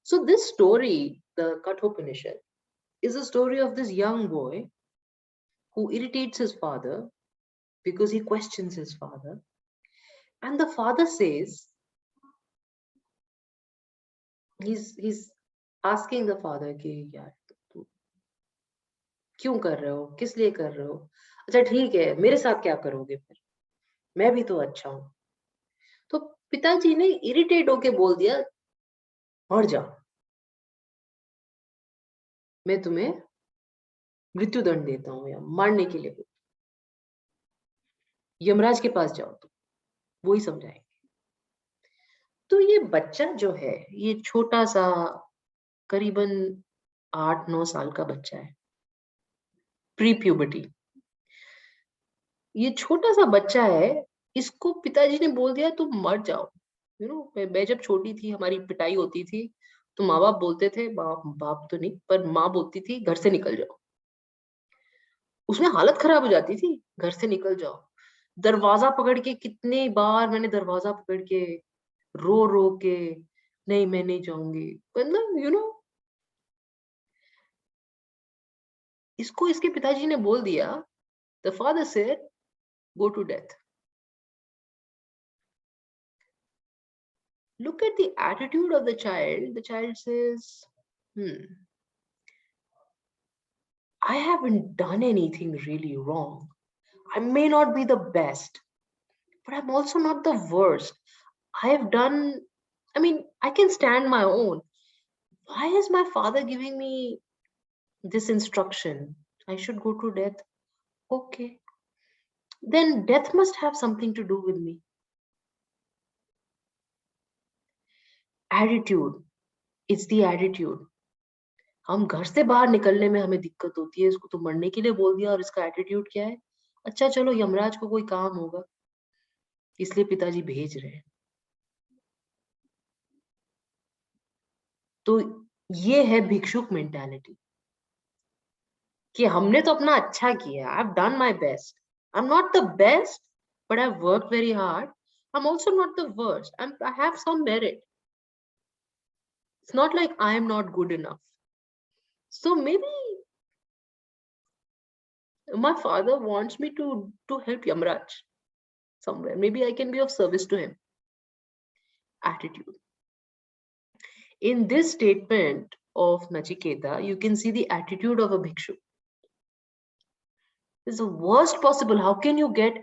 so this story, the Kathopnishad, is a story of this young boy who irritates his father because he questions his father. And the father says, he's asking the father कि यार तू क्यों कर रहे हो, किस लिए कर रहे हो, अच्छा ठीक है मेरे साथ क्या करोगे फिर, मैं भी तो अच्छा हूं. तो पिताजी ने इरिटेट होके बोल दिया, मर जाओ, मैं तुम्हें मृत्यु दंड देता हूँ या मारने के लिए यमराज के पास जाओ, तो वो ही समझाएंगे. तो ये बच्चा जो है, ये छोटा सा करीबन 8-9 साल का बच्चा है, प्री प्यूबर्टी. ये छोटा सा बच्चा है, इसको पिताजी ने बोल दिया तुम मर जाओ. मैं जब छोटी थी हमारी पिटाई होती थी तो माँ बाप बोलते थे, बाप बाप तो नहीं पर माँ बोलती थी घर से निकल जाओ. उसमें हालत खराब हो जाती थी, घर से निकल जाओ. दरवाजा पकड़ के, कितने बार मैंने दरवाजा पकड़ के रो रो के, नहीं मैं नहीं जाऊंगी, मतलब इसको इसके पिताजी ने बोल दिया. The father said go to death. Look at the attitude of the child. The child says, I haven't done anything really wrong. I may not be the best, but I'm also not the worst. I can stand my own. Why is my father giving me this instruction? I should go to death. Okay. Then death must have something to do with me. Attitude. It's the attitude. हम घर से बाहर निकलने में हमें दिक्कत होती है, इसको तो मरने के लिए बोल दिया और इसका एटीट्यूड क्या है, अच्छा चलो यमराज को कोई काम होगा इसलिए पिताजी भेज रहे हैं. तो ये है भिक्षुक मेंटालिटी कि हमने तो अपना अच्छा किया, I have done my best, I am not the best but I have worked very hard, I am also not the worst, I have some merit. It's not like I am not good enough. So maybe my father wants me to help Yamraj somewhere. Maybe I can be of service to him. Attitude. In this statement of Nachiketa, you can see the attitude of a bhikshu. It's the worst possible. How can you get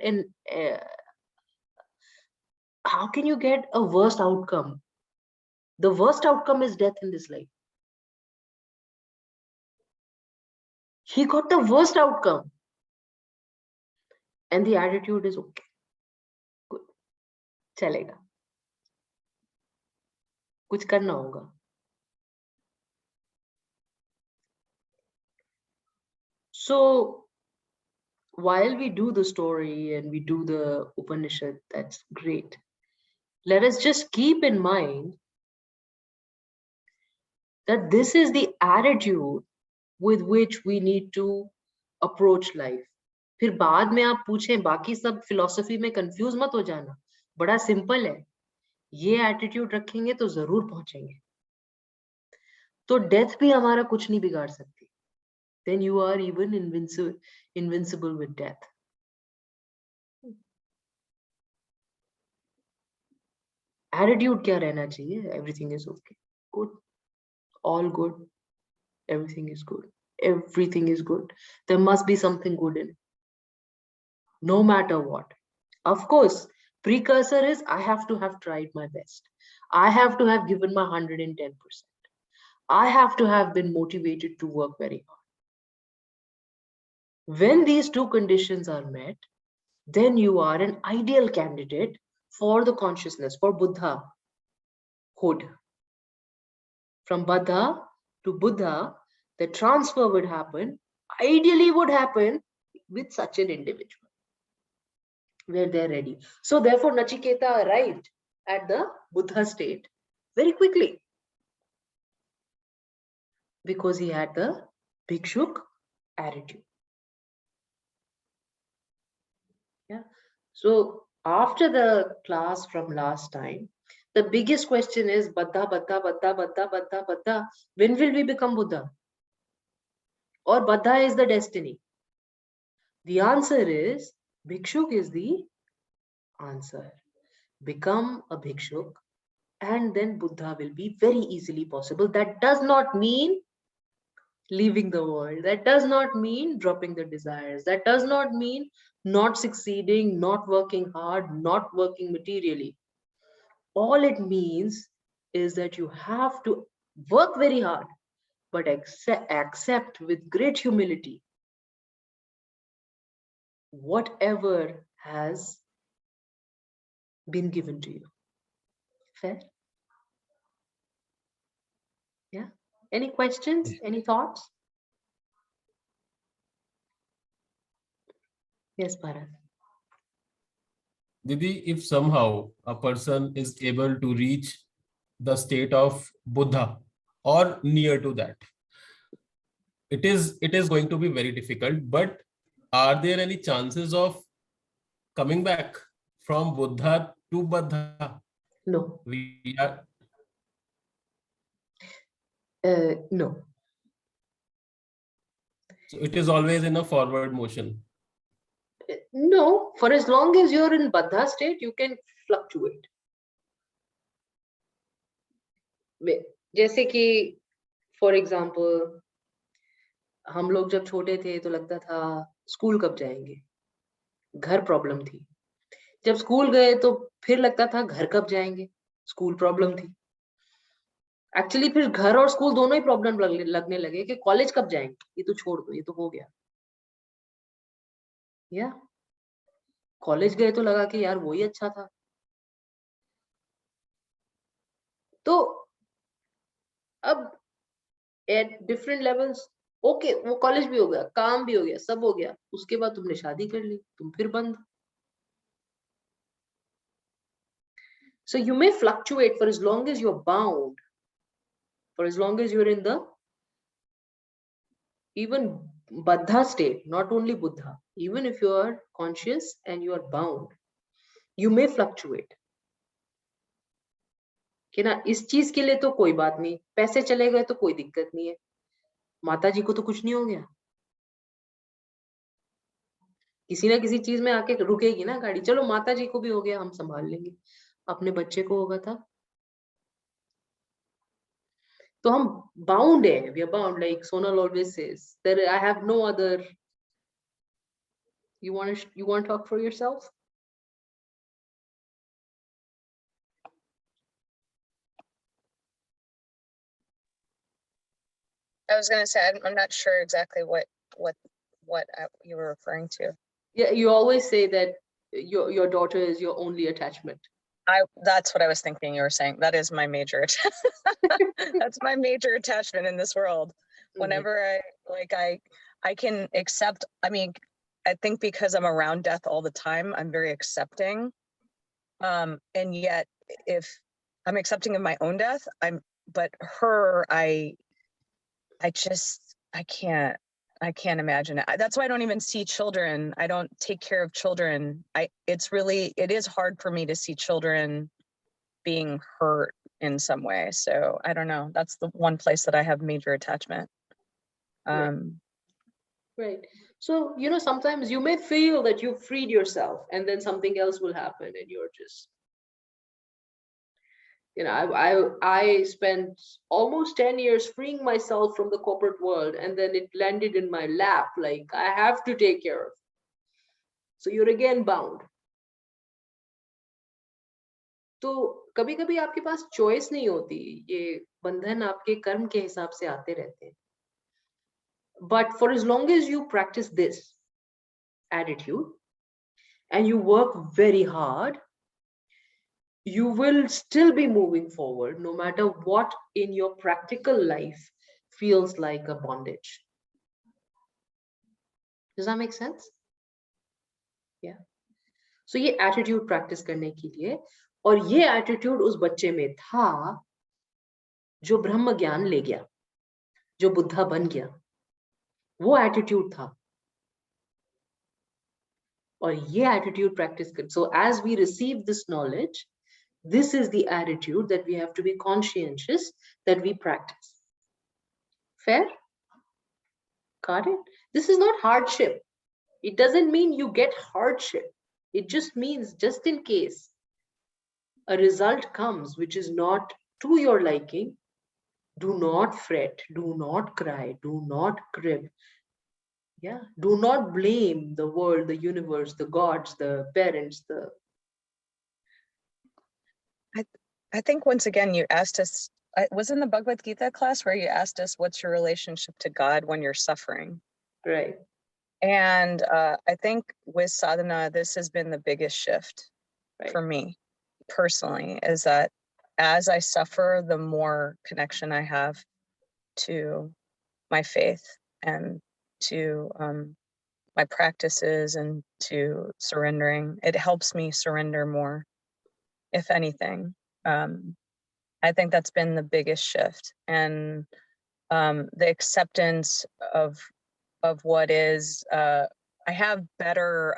a worst outcome? The worst outcome is death in this life. He got the worst outcome. And the attitude is okay. Good. चलेगा. कुछ करना होगा. So while we do the story and we do the Upanishad, that's great. Let us just keep in mind that this is the attitude with which we need to approach life. फिर बाद में आप पूछें बाकी सब philosophy में confuse मत हो जाना, बड़ा सिंपल है. ये एटीट्यूड रखेंगे तो जरूर पहुंचेंगे. तो डेथ भी हमारा कुछ नहीं बिगाड़ सकती. Then you are even invincible with death. Attitude क्या रहना चाहिए? Everything is okay. Good. All good. Everything is good. Everything is good. There must be something good in it. No matter what. Of course, precursor is I have to have tried my best. I have to have given my 110%. I have to have been motivated to work very hard. When these two conditions are met, then you are an ideal candidate for the consciousness, for Buddha hood. From Buddha to Buddha, the transfer would happen, ideally would happen with such an individual, where they're ready. So therefore, Nachiketa arrived at the Buddha state very quickly because he had the Bhikshuk attitude. Yeah. So after the class from last time, the biggest question is Buddha, Buddha, Buddha, Buddha, Buddha, Buddha. When will we become Buddha? Or Buddha is the destiny? The answer is Bhikshuk is the answer. Become a Bhikshuk and then Buddha will be very easily possible. That does not mean leaving the world. That does not mean dropping the desires. That does not mean not succeeding, not working hard, not working materially. All it means is that you have to work very hard, but accept with great humility whatever has been given to you. Fair? Yeah. Any questions? Any thoughts? Yes, Bharat. Didi, if somehow a person is able to reach the state of Buddha or near to that, it is going to be very difficult. But are there any chances of coming back from Buddha to Buddha? No. We are No. so it is always in a forward motion. No. For as long as you're in Buddha state, you can fluctuate. जैसे कि for example हम लोग जब छोटे थे तो लगता था स्कूल कब जाएंगे, घर प्रॉब्लम थी. जब स्कूल गए तो फिर लगता था घर कब जाएंगे, स्कूल प्रॉब्लम थी. एक्चुअली फिर घर और स्कूल दोनों ही प्रॉब्लम लगने लगे कि कॉलेज कब जाएंगे, ये तो छोड़ दो, ये तो हो गया. या कॉलेज गए तो लगा कि यार वही अच्छा था. तो अब एट डिफरेंट लेवल्स ओके, वो कॉलेज भी हो गया, काम भी हो गया, सब हो गया, उसके बाद तुमने शादी कर ली, तुम फिर बंद. So you may fluctuate for as long as you're bound, for as long as you're in the even Buddha state, not only Buddha, even if you are conscious and you are bound, you may fluctuate. कि ना इस चीज के लिए तो कोई बात नहीं, पैसे चले गए तो कोई दिक्कत नहीं है, माता जी को तो कुछ नहीं हो गया. किसी ना किसी चीज में आके रुकेगी ना गाड़ी, चलो माता जी को भी हो गया हम संभाल लेंगे, अपने बच्चे को होगा था. तो हम bound है, we are bound, like Sonal always says. There, I have no other. You want to talk for yourself? I was gonna say, I'm not sure exactly what you were referring to. Yeah, you always say that your daughter is your only attachment. That's what I was thinking you were saying. That is my major, that's my major attachment in this world. Whenever I can accept, I mean, I think because I'm around death all the time, I'm very accepting. And yet if I'm accepting of my own death, but her, I can't imagine it. That's why I don't even see children. I don't take care of children. It is hard for me to see children being hurt in some way. So I don't know. That's the one place that I have major attachment. Right. So, sometimes you may feel that you've freed yourself and then something else will happen and you're just, I spent almost 10 years freeing myself from the corporate world, and then it landed in my lap, like I have to take care of it. So you're again bound. तो कभी कभी आपके पास choice नहीं होती, ये बंधन आपके कर्म के हिसाब से आते रहते हैं. But for as long as you practice this attitude and you work very hard, you will still be moving forward no matter what in your practical life feels like a bondage. Does that make sense? Yeah. So ये attitude practice करने के लिए, और ये attitude उस बच्चे में था जो ब्रह्म ज्ञान ले गया, जो बुद्धा बन गया, वो attitude था. और ये attitude practice कर. So as we receive this knowledge, this is the attitude that we have to be conscientious that we practice. Fair? Got it? This is not hardship. It doesn't mean you get hardship. It just means, just in case a result comes which is not to your liking, do not fret, do not cry, do not crib. Yeah, do not blame the world, the universe, the gods, the parents, I think once again, you asked us, I was in the Bhagavad Gita class where you asked us, what's your relationship to God when you're suffering? right? And I think with sadhana, this has been the biggest shift for me personally, is that as I suffer, the more connection I have to my faith and to my practices and to surrendering. It helps me surrender more, if anything. I think that's been the biggest shift, and the acceptance of what is. I have better.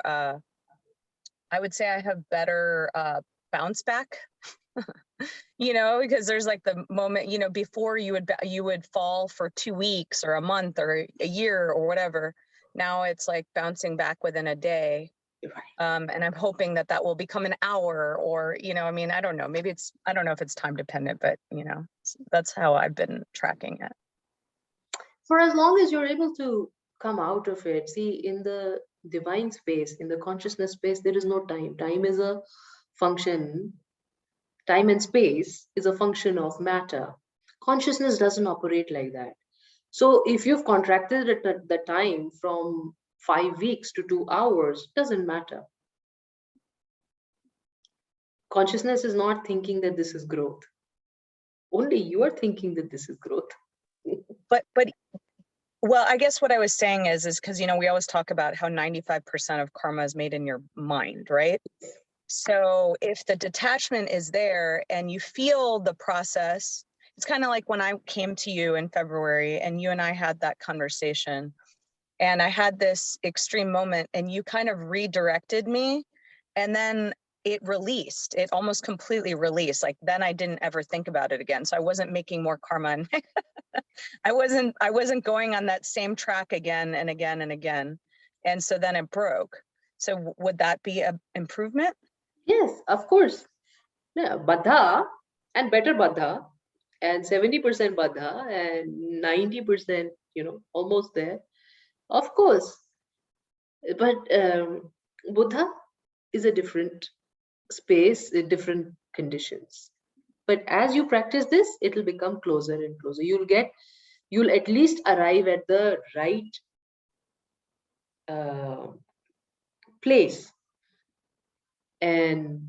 I would say I have better bounce back. Because there's like the moment, before you would fall for 2 weeks or a month or a year or whatever. Now it's like bouncing back within a day. And I'm hoping that will become an hour, or, I don't know, maybe I don't know if it's time dependent, but, that's how I've been tracking it. For as long as you're able to come out of it, see, in the divine space, in the consciousness space, there is no time. Time is a function. Time and space is a function of matter. Consciousness doesn't operate like that. So if you've contracted the time from 5 weeks to 2 hours, doesn't matter. Consciousness is not thinking that this is growth. Only you are thinking that this is growth. But well, I guess what I was saying is because, we always talk about how 95% of karma is made in your mind, right? So if the detachment is there and you feel the process, it's kind of like when I came to you in February and you and I had that conversation, and I had this extreme moment and you kind of redirected me, and then it released, it almost completely released. Like then I didn't ever think about it again. So I wasn't making more karma. And I wasn't going on that same track again and again and again. And so then it broke. So would that be an improvement? Yes, of course. Yeah, Baddha and better Baddha and 70% Baddha and 90%, almost there. Of course, but Buddha is a different space, different conditions. But as you practice this, it'll become closer and closer. You'll at least arrive at the right uh, place, and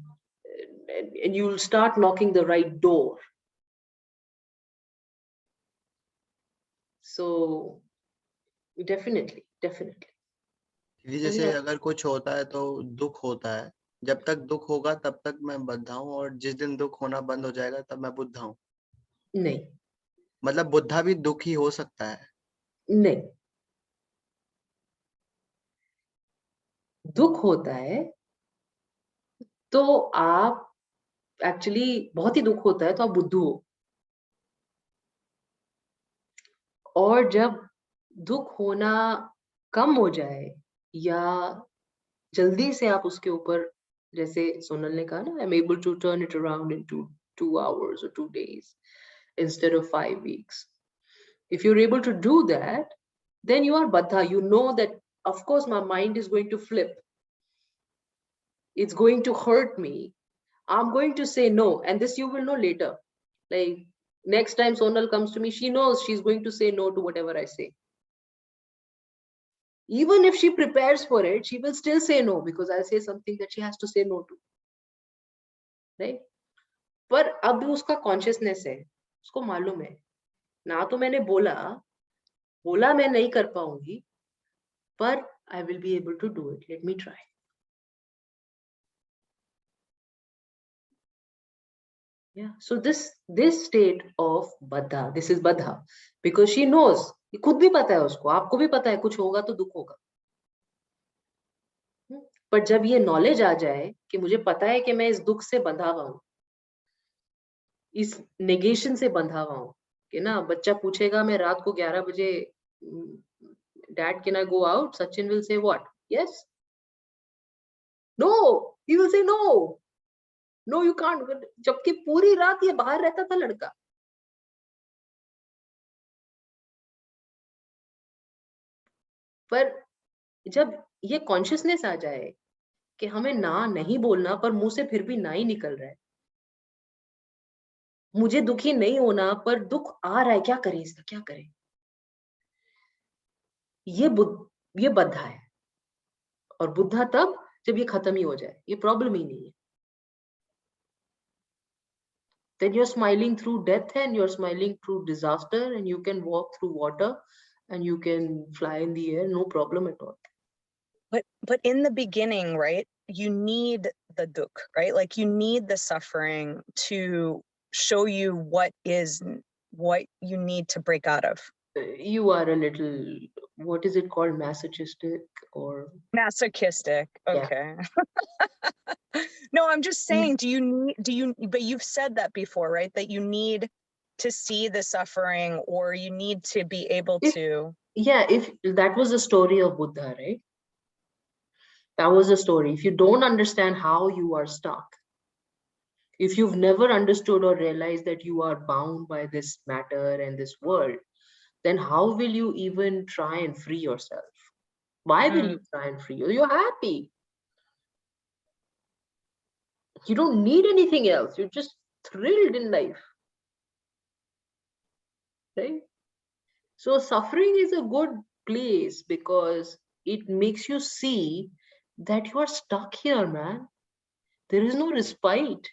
you'll start knocking the right door. So definitely. ये And जैसे yeah, अगर कुछ होता है तो दुख होता है, जब तक दुख होगा तब तक मैं बद्धा हूँ, और जिस दिन दुख होना बंद हो जाएगा तब मैं बुद्धा हूँ। नहीं, मतलब बुद्धा भी दुखी हो सकता है। नहीं, दुख होता है तो आप एक्चुअली, बहुत ही दुख होता है तो आप बुद्धू हो। और जब दुख होना कम हो जाए, या जल्दी से आप उसके ऊपर, जैसे सोनल ने कहा ना, I am able to turn it around in 2 hours or 2 days instead of 5 weeks. If you're able to do that, then you are Baddha. You know that, of course, my mind is going to flip. It's going to hurt me. I'm going to say no. And this you will know later. Like, next time Sonal comes to me, she knows she's going to say no to whatever I say. Even if she prepares for it, she will still say no, because I'll say something that she has to say no to. Right? पर अब उसका consciousness है, उसको मालूम है ना, तो मैंने बोला मैं नहीं कर पाऊंगी, पर I will be able to do it. Let me try. Yeah. So this state of Baddha, this is Baddha, because she knows, खुद भी पता है उसको, आपको भी पता है कुछ होगा तो दुख होगा। पर जब ये नॉलेज आ जाए कि मुझे पता है कि मैं इस दुख से बंधा हुआ हूँ, इस नेगेशन से बंधा हुआ हूँ, कि ना बच्चा पूछेगा मैं रात को 11 बजे, dad can I go out, Sachin will say what, yes, no, he will say no, no you can't, जबकि पूरी रात ये बाहर रहता था लड़का। पर जब ये कॉन्शियसनेस आ जाए कि हमें ना नहीं बोलना, पर मुंह से फिर भी ना ही निकल रहा है, मुझे दुखी नहीं होना पर दुख आ रहा है, क्या करें इसका, क्या करें, ये बद्धा है। और बुद्धा तब जब ये खत्म ही हो जाए, ये प्रॉब्लम ही नहीं है। Then you're smiling through death, and you're smiling through disaster, and you can walk through water, and you can fly in the air, no problem at all. But in the beginning, right, you need the dukh, right? Like you need the suffering to show you what you need to break out of. You are a little, what is it called, masochistic or Masochistic. Okay. Yeah. No, I'm just saying, but you've said that before, right? That you need to see the suffering, or you need to be able to. Yeah, if that was the story of Buddha, right? That was the story. If you don't understand how you are stuck, if you've never understood or realized that you are bound by this matter and this world, then how will you even try and free yourself? Why will you try and free you? You're happy. You don't need anything else. You're just thrilled in life. Right? So suffering is a good place because it makes you see that you are stuck here, man. There is no respite.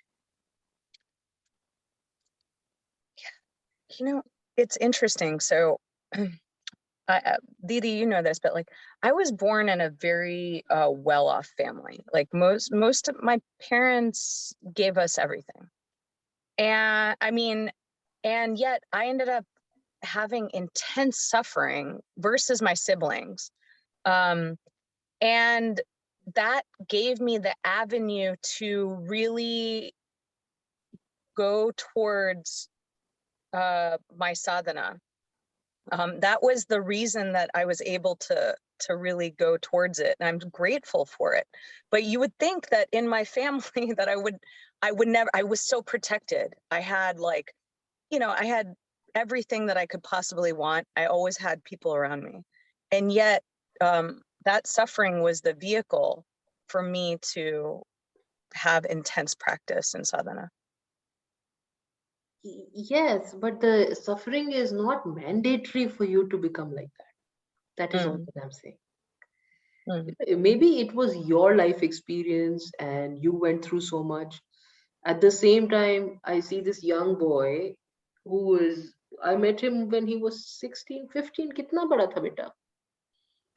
You know, it's interesting. So, Didi, you know this, but like I was born in a very well-off family. Like most of my parents gave us everything. And I mean, and yet I ended up having intense suffering versus my siblings. And that gave me the avenue to really go towards my sadhana. That was the reason that I was able to really go towards it, and I'm grateful for it. But you would think that in my family that I would never, I was so protected. I had like you know, I had everything that I could possibly want. I always had people around me. And yet that suffering was the vehicle for me to have intense practice in sadhana. Yes, but the suffering is not mandatory for you to become like that. That is all Mm. that I'm saying. Mm. Maybe it was your life experience and you went through so much. At the same time, I see this young boy who was, I met him when he was 16, 15. Kitna bada tha beta?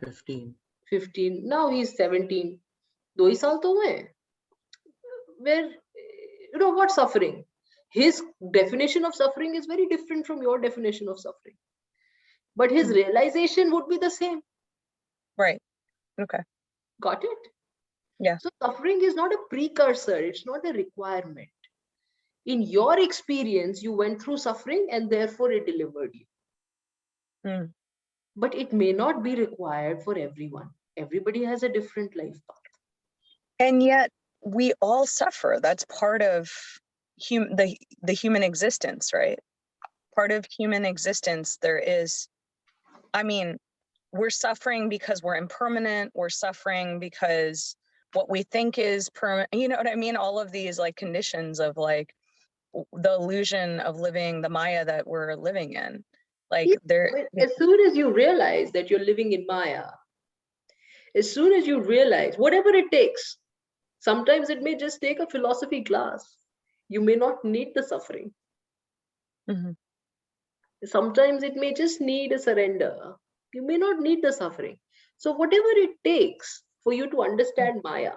15. 15. Now he's 17. 2 ही साल तो हुए हैं. Where, you know what suffering? His definition of suffering is very different from your definition of suffering. But his realization would be the same. Right. Okay. Got it? Yeah. So suffering is not a precursor, it's not a requirement. In your experience, you went through suffering and therefore it delivered you. Mm. But it may not be required for everyone. Everybody has a different life path. And yet we all suffer. That's part of the human existence, right? Part of human existence, there is, I mean, we're suffering because we're impermanent. We're suffering because what we think is permanent. You know what I mean? All of these like conditions of like the illusion of living the Maya that we're living in. Like As soon as you realize that you're living in Maya, as soon as you realize, whatever it takes, sometimes it may just take a philosophy class. You may not need the suffering. mm-hmm. Sometimes it may just need a surrender. You may not need the suffering. So whatever it takes for you to understand Maya,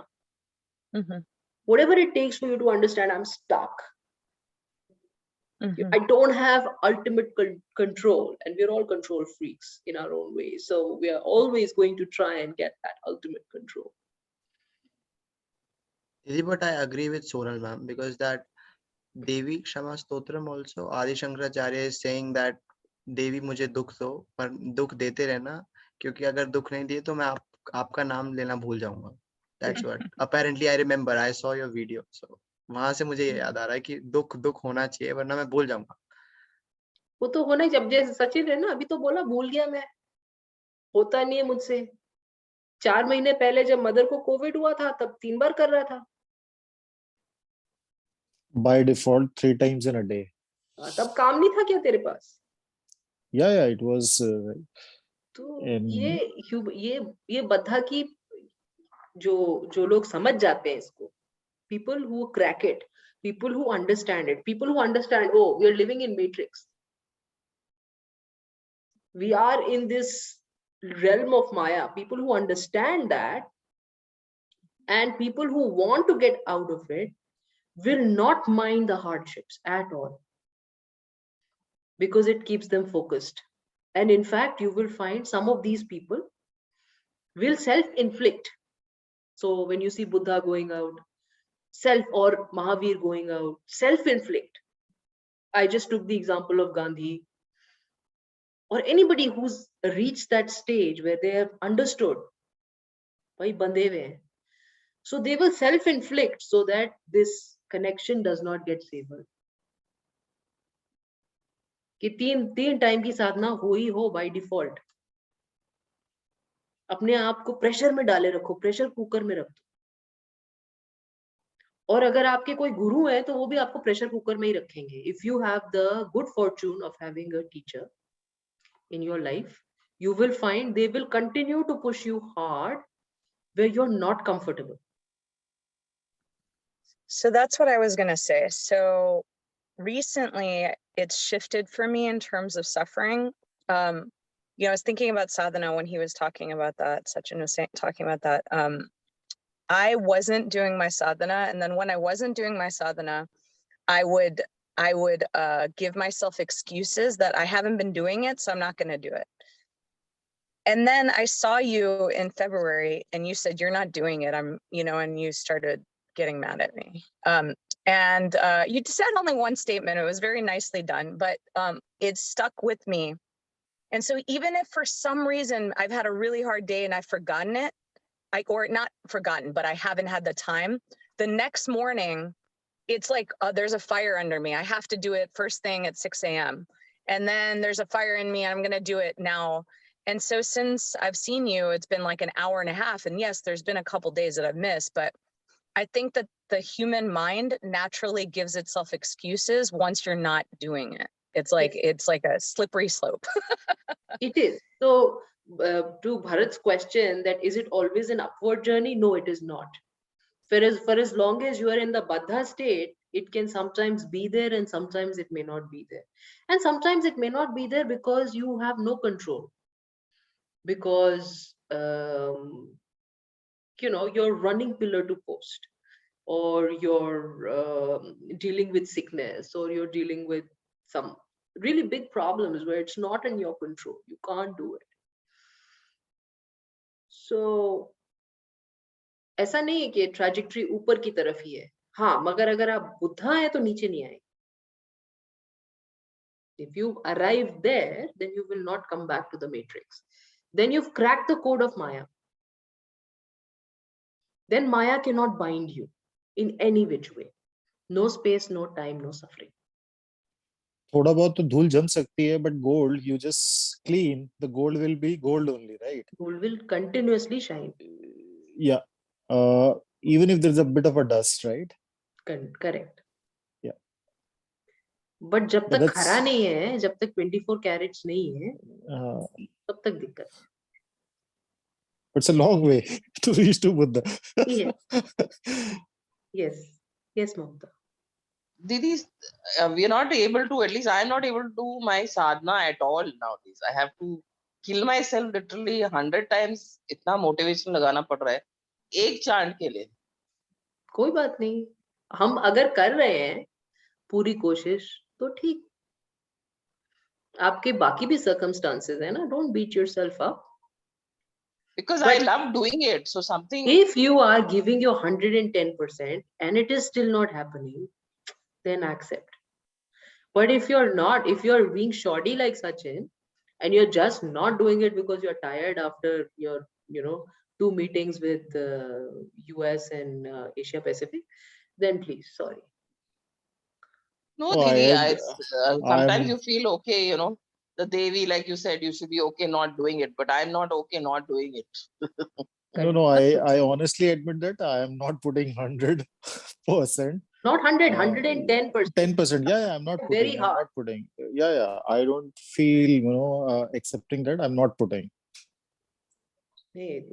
Mm-hmm. whatever it takes for you to understand I'm stuck, Mm-hmm. I don't have ultimate control, and we're all control freaks in our own way. So we are always going to try and get that ultimate control. Didi, but I agree with Sonal ma'am, because that Devi Kshama Stotram also, Adi Shankaracharya is saying that Devi मुझे दुख दो पर दुख देते रहना, क्योंकि अगर दुख नहीं दिए तो मैं आपका नाम लेना भूल जाऊंगा. That's what apparently I remember. I saw your video. So वहां से मुझे ये याद आ रहा है कि दुख दुख होना चाहिए वरना मैं भूल जाऊंगा. वो तो होना ही, जब जैसे सचिन है ना, अभी तो बोला भूल गया मैं, होता नहीं है मुझसे. 4 महीने पहले जब मदर को कोविड हुआ था तब 3 बार कर रहा था. By default, 3 times in a day. तब काम नहीं था क्या तेरे पास? Yeah, it was. तो in- ये बद्धा की जो लोग समझ जाते हैं इसको, people who crack it, people who understand it, people who understand, oh, we are living in matrix, we are in this realm of Maya, people who understand that, and people who want to get out of it will not mind the hardships at all, because it keeps them focused. And in fact, you will find some of these people will self-inflict. So when you see Buddha going out, self, or Mahavir going out, self-inflict. I just took the example of Gandhi, or anybody who's reached that stage where they have understood, bhai bande hue hain. So they will self-inflict so that this connection does not get severed. कि तीन time की साधना हो ही हो by default. अपने आप को pressure में डाले रखो, प्रेशर कुकर में रख दो. और अगर आपके कोई गुरु है तो वो भी आपको प्रेशर कुकर में ही रखेंगे. If you have the good Fortune of having a teacher in your life, you will find they will continue to push you hard where you're not comfortable. So that's what I was going to say. So recently it's shifted for me in terms of suffering. You know, I was thinking about sadhana when he was talking about that. Sachin was talking about that. I wasn't doing my sadhana, and then when I wasn't doing my sadhana, I would give myself excuses that I haven't been doing it, so I'm not going to do it. And then I saw you in February and you said, you're not doing it. And you started getting mad at me. And you said only one statement. It was very nicely done, but it stuck with me. And so even if for some reason I've had a really hard day and I've forgotten it, or not forgotten, but I haven't had the time, the next morning, it's like, there's a fire under me. I have to do it first thing at 6 a.m. And then there's a fire in me. I'm going to do it now. And so since I've seen you, it's been like an hour and a half. And yes, there's been a couple days that I've missed, but I think that the human mind naturally gives itself excuses once you're not doing it. It's like a slippery slope. It is. So to Bharat's question, that is it always an upward journey? No, it is not. For as long as you are in the Baddha state, it can sometimes be there and sometimes it may not be there. And sometimes it may not be there because you have no control. Because, you're running pillar to post, or you're dealing with sickness, or you're dealing with some really big problems where it's not in your control. You can't do it. So ऐसा नहीं है कि trajectory ऊपर की तरफ ही है. हाँ, मगर अगर आप बुद्धा है तो नीचे नहीं आए. If you arrive there, then you will not come back to the matrix. Then you've cracked the code of Maya. Then Maya cannot bind you in any which way. No space, no time, no suffering. थोड़ा बहुत तो धूल जम सकती है, but gold, you just clean, the gold will be gold only, right? Gold will continuously shine. Yeah. Even if there's a bit of a dust, right? Correct. Yeah. But जब But तक खरा नहीं है, जब तक 24 कैरेट्स नहीं है, तब तक दिक्कत. It's a long way to reach to Buddha. Yes. Yes, Mamta. Didi, we are not able to, at least I am not able to do my sadhana at all nowadays. I have to kill myself literally 100 times. इतना motivation लगाना पड़ रहा है एक chant के लिए. कोई बात नहीं. हम अगर कर रहे हैं पूरी कोशिश तो ठीक. आपके बाकी भी circumstances है ना. Don't beat yourself up. Because I love doing it. So something. If you are giving your 110% and it is still not happening, then accept. But if you're not, if you're being shoddy like Sachin, and you're just not doing it because you're tired after your, 2 meetings with US and Asia Pacific, then please, sorry. No, Oh, Didi, sometimes you feel okay, the Devi, like you said, you should be okay not doing it, but I'm not okay not doing it. No, I honestly admit that I am not putting 100%. Not 100, 110%. 10%. Yeah, I'm not putting. Very hard. I'm not putting. Yeah. I don't feel, accepting that. I'm not putting. Hey.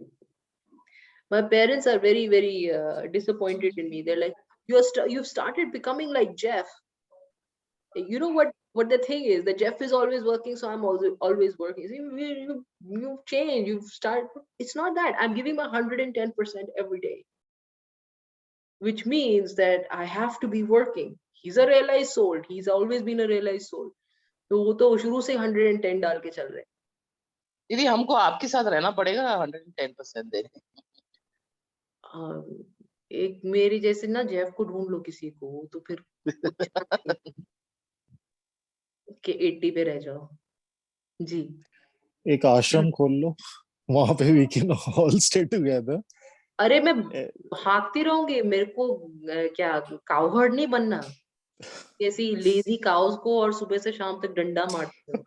My parents are very, very disappointed in me. They're like, you've started becoming like Jeff. You know what the thing is, that Jeff is always working, so I'm also always working. You've changed. You've started. It's not that. I'm giving my 110% every day, which means that I have to be working. He's a realized soul. He's always been a realized soul. तो वो तो शुरू से 110 डाल के चल रहे हैं. दीदी हमको आपके साथ रहना पड़ेगा 110% देने. एक मेरी जैसे ना जेफ को ढूंढ लो किसी को, तो फिर के 80 पे रह जाओ. जी. एक आश्रम खोल लो, वहां पे we can all stay together. अरे मैं भागती रहूंगी, मेरे को क्या काउहर्ड नहीं बनना. ऐसी लेजी काउस को और सुबह से शाम तक डंडा मारते हो.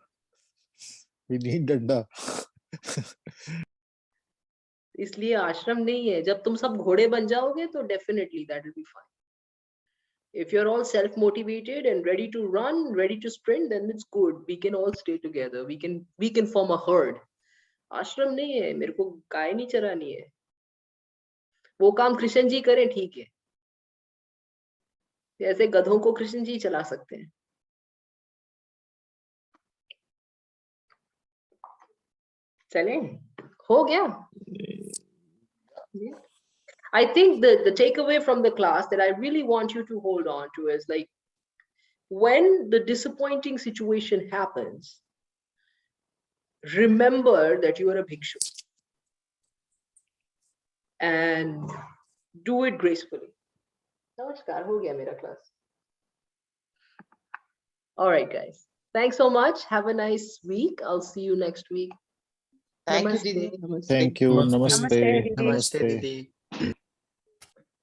We need डंडा. इसलिए आश्रम नहीं है. जब तुम सब घोड़े बन जाओगे तो definitely that will be fine. If you're all self-motivated and ready to run, ready to sprint, then it's good. We can all stay together. We can form a herd. आश्रम नहीं है. मेरे को गाय नहीं चरानी है. वो काम कृष्ण जी करें, ठीक है. ऐसे गधों को कृष्ण जी चला सकते हैं. चले, हो गया. I think the takeaway from the class that I really want you to hold on to is like, when the disappointing situation happens, remember that you are a bhikshu and do it gracefully. Namaskar, ho gaya mera class. All right, guys. Thanks so much. Have a nice week. I'll see you next week. Thank Namaste. you, Didi. Namaste. Thank you. Namaste. Namaste. Namaste, Didi. Namaste, Didi.